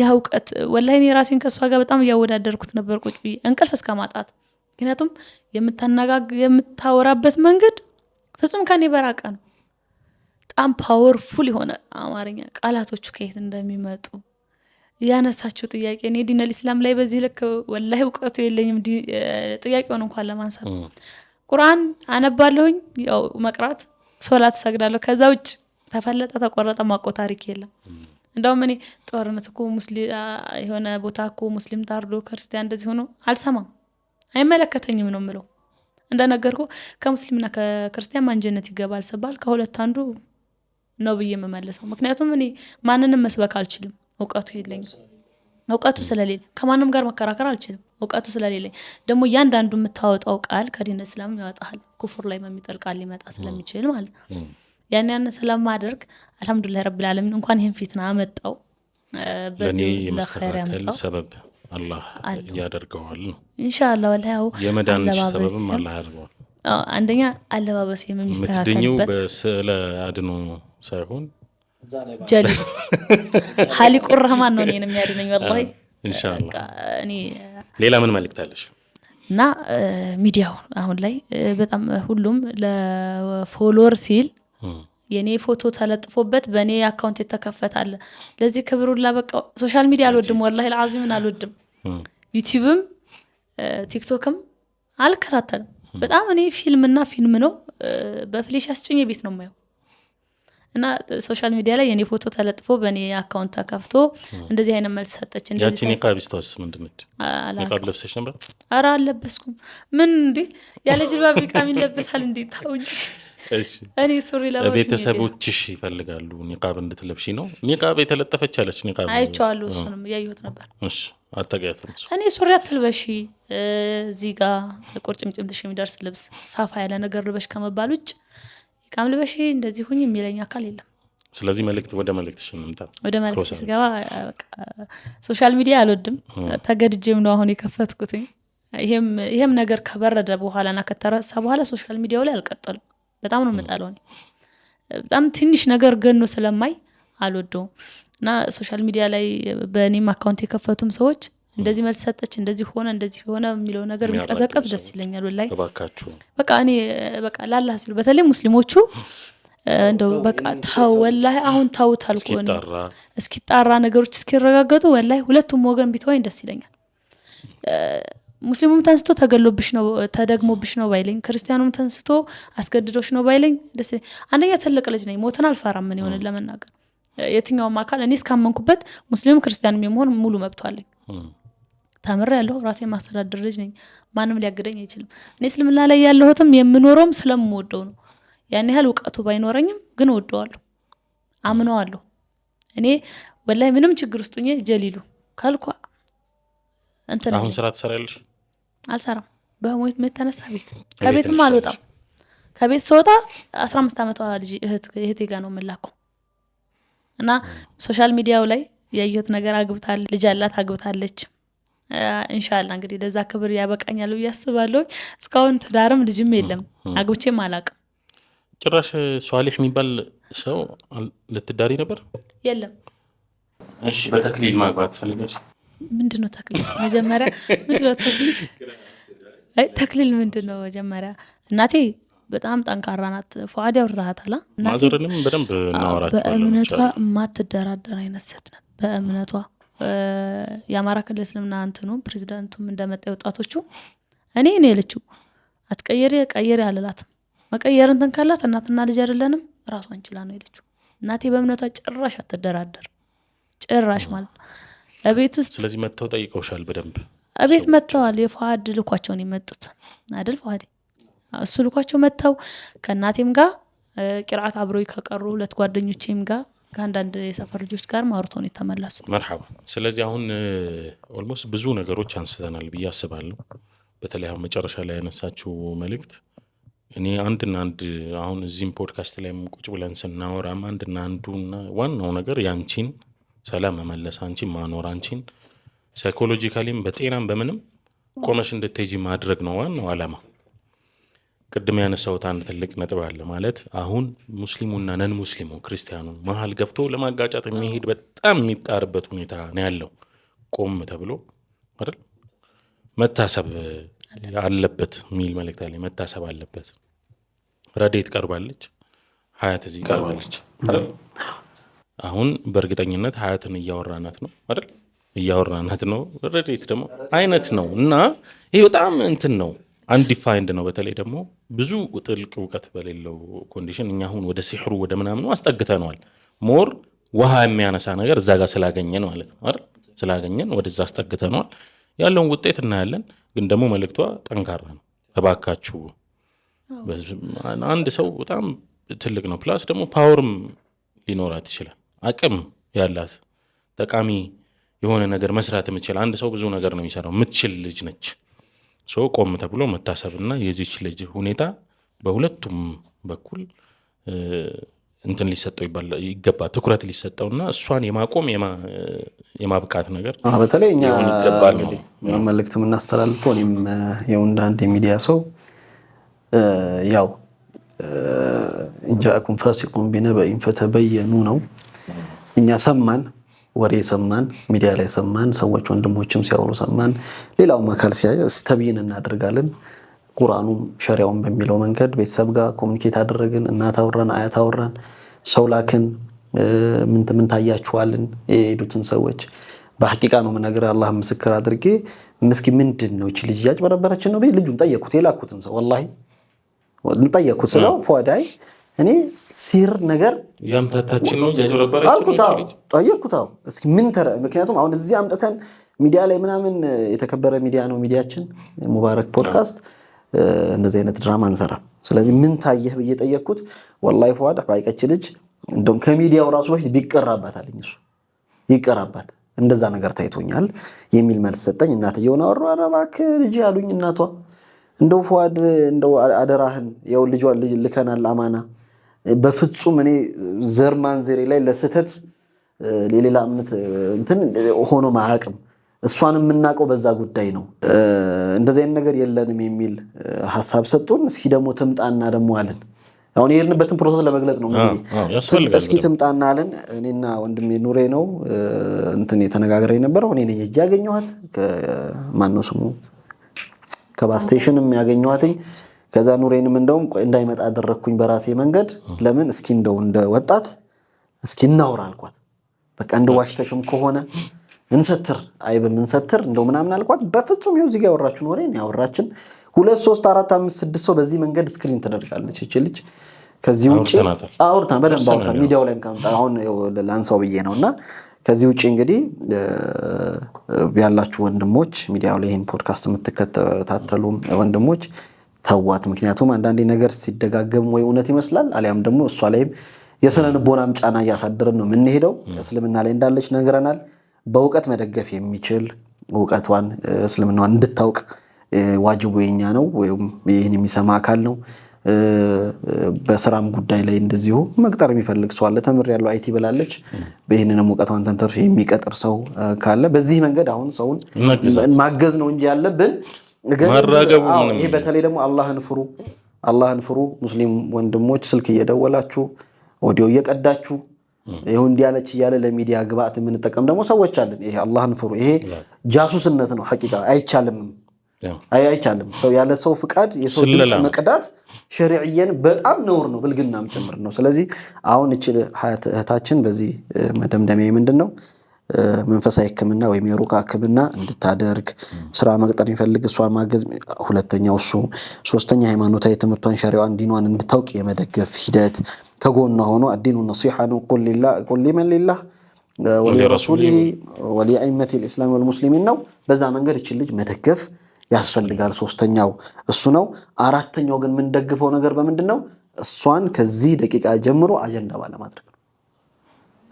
ያ ዕውቀት ወላሂ እኔ ራሴን ከሷ ጋር በጣም ያወዳደርኩት ነበር ቁጭ ብዬ እንቅልፍ እስከማጣት ምክንያቱም የምታወራበት መንገድ ፍጹም ከኔ በራቀ ነው በጣም ፓወርፉል የሆነ አማርኛ ቃላቶቹ ከየት እንደሚመጡ ያነሳችሁ ጥያቄ እኔ ዲን الاسلام ላይ በዚህ ልክ ወላሂ ዕውቀቱ የለኝም ጥያቄውን እንኳን ለማንሳት ቁርአን አነባለሁኝ ያው መቅራት ሶላት ሰግዳለሁ ከዛ ውጭ ተፈለጠ ተቆረጠ ማቆ ታሪክ የለም እንደውም እኔ ጦርነት እኮ ሙስሊም የሆነ ቦታ እኮ ሙስሊም ታርዶ ክርስቲያን እንደዚህ ሆኖ አልሰማም አይመለከተኝም ነው ምለው እንደነገርኩ ከሙስሊምና ከክርስቲያን ማን ጀነት ይገባል ሰባል ከሁለት አንዱ ነው ብዬ መመለሰው ምክንያቱም እኔ ማንንም መስበክ አልችልም ዕውቀቱ የለኝም ዕውቀቱ ስለሌለ ከማንም ጋር መከራከር አልችልም ዕውቀቱ ስለሌለ ደግሞ ያንዳንዱ የምታወጣው ቃል ከዲን እስላም ያወጣል ኩፍር ላይ የሚጠል ቃል ሊመጣ ስለሚችል ማለት ነው ያን ሰላም ማድረግ አልহামዱሊላህ ረብል ዓለሚን እንኳን ይሄን ፊትና አመጣው በዚህ ለኸይር ሰበብ አላህ ያደርገዋል ኢንሻአላህ ወላሂ የመዳን ሰበብም አላህ ያደርገዋል አንደኛ አለባበስ የሚስተካከልበት በስለ አድኖ ሳይሆን ጀሊል ሐሊቁ ረህማን ነው እኔን የሚያድነኝ ወላሂ ኢንሻአላህ እኔ ሌላ ምን መልክታለሽ እና ሚዲያው አሁን ላይ በጣም ሁሉም ለፎሎወር ሲል የኔ ፎቶ ተለጥፎበት በኔ አካውንት የተከፈታለ ለዚህ ክብሩላ በቃ ሶሻል ሚዲያ አልወድም ወላሂ العظيم አልወድም ዩቲዩብም ቲክቶክም አልከታተልም በጣም እኔ ፊልም ነው በፍሌሽ አስጭኝ ቤት ነው የማየው እና ሶሻል ሚዲያ ላይ የኔ ፎቶ ተለጥፎ በኔ አካውንት ተከፍቶ እንደዚህ አይነት መልስ ሰጠች እንደዚህ ያቺ ኒቃብስቶስ ምንድነው ኒቃብ ለብሰሽ ነበር አራ አለበስኩም ምን እንዴ ያለ ጅልባብ ኒቃብ ይለበሳል እንዴ ታውጂ እሺ እኔ ሱሪ ለባሽ ቤተሰቦችሽ ይፈልጋሉ ኒቃብ እንድትለብሺ ነው ኒቃብ የተለጠፈች ያለች ኒቃብ አይቻለሁ እሱንም ያዩት ነበር እሺ አታጋያትም እኔ ሱሪ አትልበሺ እዚህ ጋር ቁርጭምጭምትሽ የሚደርስ ልብስ ሳፋ ያለ ነገር ልበሽ ከመባል ውጭ ኒቃብ ልበሺ እንደዚህ ሁኚ የሚለኝ አካል የለም ስለዚህ ወደ መልእክትሽ እንምጣ ወደ መልእክት ስገባ በቃ ሶሻል ሚዲያ አልወድም ተገድጄም ነው አሁን የከፈትኩት ይሄም ነገር ከበረደ በኋላና ከተረሳ በኋላ ሶሻል ሚዲያው ላይ አልቀጠልም በጣም ነው መጣለው እኔ በጣም ትንሽ ነገር ገኖ ስለማይ አልወደውም እና ሶሻል ሚዲያ ላይ በእኔም አካውንት የከፈቱም ሰዎች እንደዚህ መልስ ሰጠች እንደዚህ ሆነ የሚለው ነገር ቢቀዘቀዝ ደስ ይለኛል ወላሂ ተባካችሁ በቃ እኔ በቃ ላላህ ሲሉ በተለይ ሙስሊሞቹ እንደው በቃ ታው ወላሂ አሁን ታው ታልቆን እስኪጣራ ነገሮች እስኪረጋገጡ ወላሂ ሁለቱም ወገን ቢተወኝ ደስ ይለኛል ሙስሊሙም ተንስቶ ተገሎብሽ ነው ተደግሞብሽ ነው ባይለኝ ክርስቲያኑም ተንስቶ አስገድዶሽ ነው ባይለኝ ደስ አንደኛ ትልቅ ልጅ ነኝ ሞተን አልፈራም ምን ይሆን ለመናገር የትኛውም አካል እኔ እስካመንኩበት ሙስሊም ክርስቲያንም የመሆን ሙሉ መብት አለኝ ተምሬያለሁ ራሴን ማስተዳደር ልጅ ነኝ ማንም ሊያግደኝ አይችልም እኔ እስልምና ላይ ያለሁትም የምኖረውም ስለምወደው ነው ያን ያህል ዕውቀቱ ባይኖረኝም ግን ወደዋለሁ አምነዋለሁ እኔ ወላሂ ምንም ችግር ውስጥ ሆኜ ጀሊሉ ካልኳ እንትን አሁን ስራ ትሰራለሽ? አልሰራም። በህሞት የተነሳ ከቤትም አልወጣም። ከቤት ስወጣ 15 ዓመቷ ልጅ እህቴ ጋር ነው የምላከው እና ሶሻል ሚዲያው ላይ ያየሁት ነገር አግብታለች፣ ልጅ አላት፣ አግብታለች። ኢንሻአላህ እንግዲህ ለዛ ክብር ያበቃኛል ብዬ አስባለሁ። እስካሁን ትዳርም ልጅም የለም፣ አግብቼም አላውቅም። ጭራሽ ሷሊህ የሚባል ሰው ልትዳሪ ነበር? የለም። እሺ በተክሊል ማግባት ፈልገሽ? ምንድነው ተክሊል? መጀመሪያ ምንድነው ተክሊል? ተክሊል ምንድነው? መጀመሪያ እናቴ በጣም ጠንካራ ናት። ፏዲ አውርታታላ ማዘርንም በደንብ እናወራቸዋለን። በእምነቷ ማትደራደር አይነት ሴት ናት። በእምነቷ የአማራ ክልል እስልምና እንትኑ ፕሬዝዳንቱም እንደመጣ ወጣቶቹ እኔ ያለችው አትቀየሪ ቀየሪ አለላትም። መቀየር እንትን ካላት እናትና ልጅ አይደለንም ራሷን ችላ ነው ያለችው። እናቴ በእምነቷ ጭራሽ አትደራደር፣ ጭራሽ ማለት እቤት ውስጥ። ስለዚህ መተው ጠይቀውሻል በደንብ? እቤት መተዋል። የፏድ ልኳቸውን የመጡት አይደል? ፏዲ እሱ ልኳቸው መተው ከእናቴም ጋር ቂርአት አብሮይ ከቀሩ ሁለት ጓደኞቼም ጋር ከአንዳንድ የሰፈር ልጆች ጋር ማውርተው ነው የተመለሱት። መርሐባ። ስለዚህ አሁን ኦልሞስት ብዙ ነገሮች አንስተናል ብዬ አስባለሁ። በተለይ አሁን መጨረሻ ላይ ያነሳችው መልእክት እኔ አንድና አንድ አሁን እዚህም ፖድካስት ላይም ቁጭ ብለን ስናወራም አንድና አንዱና ዋናው ነገር ያንቺን ሰላም መመለስ፣ አንቺን ማኖር፣ አንቺን ሳይኮሎጂካሊም በጤናም በምንም ቆመሽ እንድትሄጂ ማድረግ ነው ዋናው ዓላማ። ቅድም ያነሳሁት አንድ ትልቅ ነጥብ አለ። ማለት አሁን ሙስሊሙና ነን ሙስሊሙ ክርስቲያኑ መሀል ገብቶ ለማጋጫት የሚሄድ በጣም የሚጣርበት ሁኔታ ነው ያለው። ቆም ተብሎ አይደል መታሰብ አለበት የሚል መልእክት አለ። መታሰብ አለበት። ረዴት ቀርባለች፣ ሀያት እዚህ ቀርባለች አይደል? አሁን በእርግጠኝነት ሀያትን እያወራናት ነው አይደል? እያወራናት ነው። ረዴት ደግሞ አይነት ነው እና ይሄ በጣም እንትን ነው አንዲፋይንድ ነው። በተለይ ደግሞ ብዙ ጥልቅ እውቀት በሌለው ኮንዲሽን እኛ አሁን ወደ ሲሕሩ ወደ ምናምኑ አስጠግተነዋል። ሞር ውሃ የሚያነሳ ነገር እዛ ጋር ስላገኘን ማለት ነው አይደል? ስላገኘን ወደዛ አስጠግተነዋል። ያለውን ውጤት እናያለን። ግን ደግሞ መልእክቷ ጠንካራ ነው። እባካችሁ አንድ ሰው በጣም ትልቅ ነው። ፕላስ ደግሞ ፓወርም ሊኖራት ይችላል። አቅም ያላት ጠቃሚ የሆነ ነገር መስራት የምትችል አንድ ሰው ብዙ ነገር ነው የሚሰራው የምትችል ልጅ ነች። ሰው ቆም ተብሎ መታሰብና የዚች ልጅ ሁኔታ በሁለቱም በኩል እንትን ሊሰጠው ይገባ ትኩረት ሊሰጠውና እሷን የማቆም የማብቃት ነገር በተለይ እኛ መልእክት የምናስተላልፈው እኔም የወንድ አንድ የሚዲያ ሰው ያው እንጃአኩም ፋሲቁን ቢነበኢን ፈተበየኑ ነው። እኛ ሰማን፣ ወሬ ሰማን፣ ሚዲያ ላይ ሰማን፣ ሰዎች ወንድሞችም ሲያወሩ ሰማን። ሌላውም አካል ሲያይ ተብይን እናደርጋለን። ቁርአኑም ሸሪዓውን በሚለው መንገድ ቤተሰብ ጋር ኮሙኒኬት አደረግን። እናት አወራን፣ አያት አወራን፣ ሰው ላክን። ምን ታያችኋልን የሄዱትን ሰዎች በሐቂቃ ነው የምነግርህ፣ አላህ ምስክር አድርጌ ምስኪ ምንድን ነው እቺ ልጅ ያጭበረበረችን ነው ልጁን ጠየኩት። የላኩትን ሰው ወላሂ ጠየኩት። ስለው ፏዳይ እኔ ሲር ነገር ያምታታችን ነው ያጭበረበረችን ጠየኩት። እስኪ ምን ተረ ምክንያቱም አሁን እዚህ አምጥተን ሚዲያ ላይ ምናምን የተከበረ ሚዲያ ነው ሚዲያችን ሙባረክ ፖድካስት እንደዚህ አይነት ድራማ አንሰራም። ስለዚህ ምን ታየህ ብዬ ጠየኩት። ወላሂ ፏዳ ባይቀች ልጅ እንደውም ከሚዲያው ራሱ በፊት ቢቀራባት አለኝ። እሱ ይቀራባት እንደዛ ነገር ታይቶኛል የሚል መልስ ሰጠኝ። እናትየውን አወራሁ። ኧረ እባክህ ልጅ ያሉኝ እናቷ እንደው ፏድ እንደው አደራህን ያው ልጇን ልጅ ልከናል አማና በፍጹም እኔ ዘር ማንዘሬ ላይ ለስተት ለሌላ እምነት እንትን ሆኖ ማያቅም እሷን የምናውቀው በዛ ጉዳይ ነው። እንደዚህ አይነት ነገር የለንም የሚል ሐሳብ ሰጡን። እስኪ ደግሞ ትምጣና ደግሞ አለን። አሁን የሄድንበትን ፕሮሰስ ለመግለጽ ነው። እስኪ ትምጣና አለን። እኔና ወንድሜ ኑሬ ነው እንትን የተነጋገረ የነበረው። እኔ ነኝ ያገኘኋት ከማነው ስሙ ከባስ ስቴሽንም ያገኘኋትኝ። ከዛ ኑሬንም እንደውም እንዳይመጣ አደረኩኝ በራሴ መንገድ። ለምን እስኪ እንደው እንደ ወጣት እስኪ እናውራ አልኳት። በቃ እንደ ዋሽተሽም ከሆነ እንሰትር አይብም እንሰትር እንደው ምናምን አልኳት። በፍጹም ይኸው እዚህ ጋር ያወራችን ወሬ ነው ያወራችን። 2 3 4 5 6 ሰው በዚህ መንገድ ስክሪን ተደርጋለች እቺ ልጅ። ከዚህ ውጪ አውርታን በደንብ አውርታን ሚዲያው ላይም ካምጣ አሁን ላንሳው ብዬ ነውና ከዚህ ውጪ እንግዲህ ያላችሁ ወንድሞች ሚዲያው ላይ ይሄን ፖድካስት የምትከታተሉ ወንድሞች ተዋት። ምክንያቱም አንዳንዴ ነገር ሲደጋገም ወይ እውነት ይመስላል አሊያም ደግሞ እሷ ላይም የስነ ልቦናም ጫና እያሳደረን ነው የምንሄደው። እስልምና ላይ እንዳለች ነግረናል። በእውቀት መደገፍ የሚችል እውቀቷን እስልምናዋን እንድታውቅ ዋጅቡ የኛ ነው፣ ወይም ይህን የሚሰማ አካል ነው። በስራም ጉዳይ ላይ እንደዚሁ መቅጠር የሚፈልግ ሰው አለ። ተምሬያለሁ አይቲ ብላለች። በይህንንም እውቀቷን ተንተርሶ የሚቀጥር ሰው ካለ በዚህ መንገድ አሁን ሰውን ማገዝ ነው እንጂ ያለብን ይሄ በተለይ ደግሞ አላህን ፍሩ። ሙስሊም ወንድሞች ስልክ እየደወላችሁ ኦዲዮ እየቀዳችሁ ይሄው እንዲያለች እያለ ለሚዲያ ግብአት የምንጠቀም ደግሞ ሰዎች አለን። ይሄ አላህን ፍሩ። ይሄ ጃሱስነት ነው። ሐቂቃ አይቻልም። ሰው ያለ ሰው ፍቃድ የሰው ድምፅ መቅዳት ሸሪዕየን በጣም ነውር ነው፣ ብልግናም ጭምር ነው። ስለዚህ አሁን እህታችን በዚህ መደምደሚያ ምንድነው መንፈሳዊ ሕክምና ወይም የሩቃ ሕክምና እንድታደርግ ስራ መቅጠር የሚፈልግ እሷን ማገዝ፣ ሁለተኛው እሱ፣ ሶስተኛ ሃይማኖታዊ ትምህርቷን ሸሪዓን ዲኗን እንድታውቅ የመደገፍ ሂደት ከጎኗ ሆኖ አዲኑ ነሲሐ ነው። ቁል ሊመን ሊላህ ወሊረሱሊሂ ወሊአኢመቲ ልእስላም ወልሙስሊሚን ነው። በዛ መንገድ እችን ልጅ መደገፍ ያስፈልጋል። ሶስተኛው እሱ ነው። አራተኛው ግን የምንደግፈው ነገር በምንድን ነው? እሷን ከዚህ ደቂቃ ጀምሮ አጀንዳ ባለማድረግ ነው።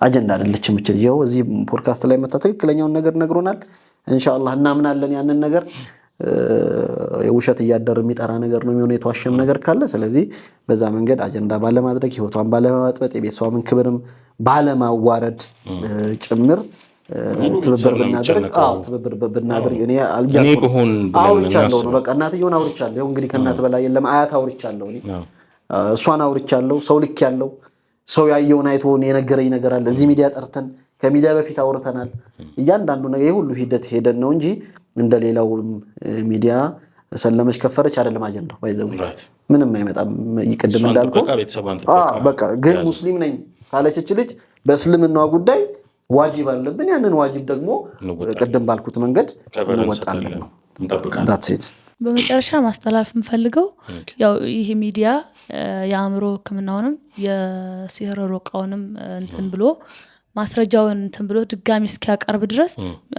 አጀንዳ አይደለችም እችል ይኸው እዚህ ፖድካስት ላይ መጣ ትክክለኛውን ነገር ነግሮናል። ኢንሻአላህ እናምናለን። ያንን ነገር የውሸት እያደር የሚጠራ ነገር ነው የሚሆነው የተዋሸም ነገር ካለ። ስለዚህ በዛ መንገድ አጀንዳ ባለማድረግ ህይወቷን ባለማጥበጥ የቤተሰቧን ክብርም ባለማዋረድ ጭምር ትብብር ብናደርግ እኔ አውርቻለሁ ነው በቃ እናትየውን አውርቻለሁ። እንግዲህ ከእናት በላይ የለም። አያት አውርቻለሁ፣ እኔ እሷን አውርቻለሁ። ሰው ልክ ያለው ሰው ያየውን አይቶ የነገረኝ ነገር አለ። እዚህ ሚዲያ ጠርተን ከሚዲያ በፊት አውርተናል። እያንዳንዱ ነገር የሁሉ ሂደት ሄደን ነው እንጂ እንደሌላው ሚዲያ ሰለመች ከፈረች አይደለም። አጀንዳው ባይዘው ምንም አይመጣም። ይቀድም እንዳልኩ በቃ ግን ሙስሊም ነኝ ካለች ልጅ በእስልምናዋ ጉዳይ ዋጅብ አለብን። ያንን ዋጅብ ደግሞ ቅድም ባልኩት መንገድ እንወጣለን ነው። በመጨረሻ ማስተላለፍ የምፈልገው ያው ይሄ ሚዲያ የአእምሮ ሕክምናውንም የሲህር ሩቃውንም እንትን ብሎ ማስረጃውን እንትን ብሎ ድጋሚ እስኪያቀርብ ድረስ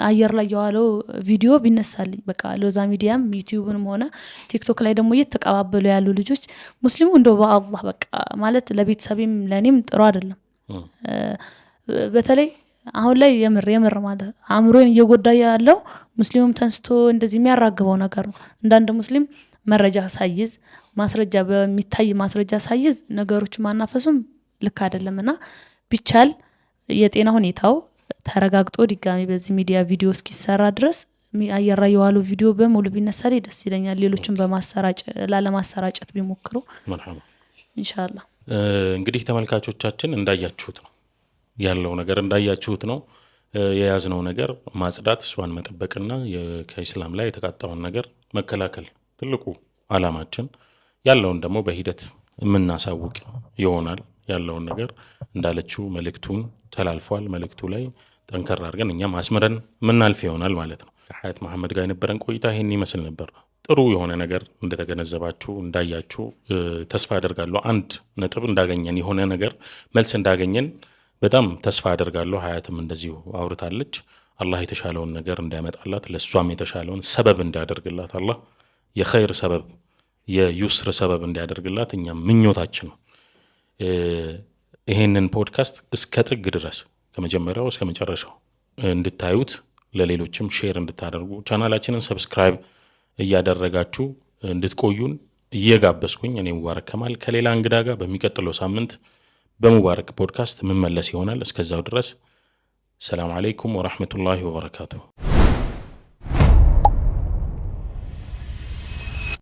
አየር ላይ የዋለው ቪዲዮ ቢነሳልኝ በቃ ሎዛ ሚዲያም ዩቲዩብንም ሆነ ቲክቶክ ላይ ደግሞ እየተቀባበሉ ያሉ ልጆች ሙስሊሙ እንደው በአላህ በቃ ማለት ለቤተሰቤም ለኔም ጥሩ አይደለም። በተለይ አሁን ላይ የምር ማለት አእምሮን እየጎዳ ያለው ሙስሊሙም ተንስቶ እንደዚህ የሚያራግበው ነገር ነው። እንዳንድ ሙስሊም መረጃ ሳይዝ ማስረጃ በሚታይ ማስረጃ ሳይዝ ነገሮች ማናፈሱም ልክ አይደለምና ቢቻል የጤና ሁኔታው ተረጋግጦ ድጋሚ በዚህ ሚዲያ ቪዲዮ እስኪሰራ ድረስ አየር ላይ የዋለው ቪዲዮ በሙሉ ቢነሳልኝ ደስ ይለኛል። ሌሎችን ላለማሰራጨት ቢሞክሩ ኢንሻአላህ። እንግዲህ ተመልካቾቻችን እንዳያችሁት ነው ያለው ነገር እንዳያችሁት ነው የያዝነው ነገር ማጽዳት፣ እሷን መጠበቅና ከኢስላም ላይ የተቃጣውን ነገር መከላከል ትልቁ አላማችን። ያለውን ደግሞ በሂደት የምናሳውቅ ይሆናል። ያለውን ነገር እንዳለችው መልእክቱን ተላልፏል። መልእክቱ ላይ ጠንከር አድርገን እኛም አስምረን የምናልፍ ይሆናል ማለት ነው። ከሀያት መሐመድ ጋር የነበረን ቆይታ ይሄን ይመስል ነበር። ጥሩ የሆነ ነገር እንደተገነዘባችሁ እንዳያችሁ ተስፋ አደርጋለሁ። አንድ ነጥብ እንዳገኘን የሆነ ነገር መልስ እንዳገኘን በጣም ተስፋ አደርጋለሁ። ሀያትም እንደዚሁ አውርታለች። አላህ የተሻለውን ነገር እንዳያመጣላት ለሷም የተሻለውን ሰበብ እንዲያደርግላት አላህ የኸይር ሰበብ የዩስር ሰበብ እንዲያደርግላት እኛም ምኞታችን ነው። ይሄንን ፖድካስት እስከ ጥግ ድረስ ከመጀመሪያው እስከ መጨረሻው እንድታዩት ለሌሎችም ሼር እንድታደርጉ ቻናላችንን ሰብስክራይብ እያደረጋችሁ እንድትቆዩን እየጋበዝኩኝ እኔ ሙባረክ ከማል ከሌላ እንግዳ ጋር በሚቀጥለው ሳምንት በሙባረክ ፖድካስት መመለስ ይሆናል። እስከዛው ድረስ ሰላም አለይኩም ወራህመቱላሂ ወበረካቱሁ።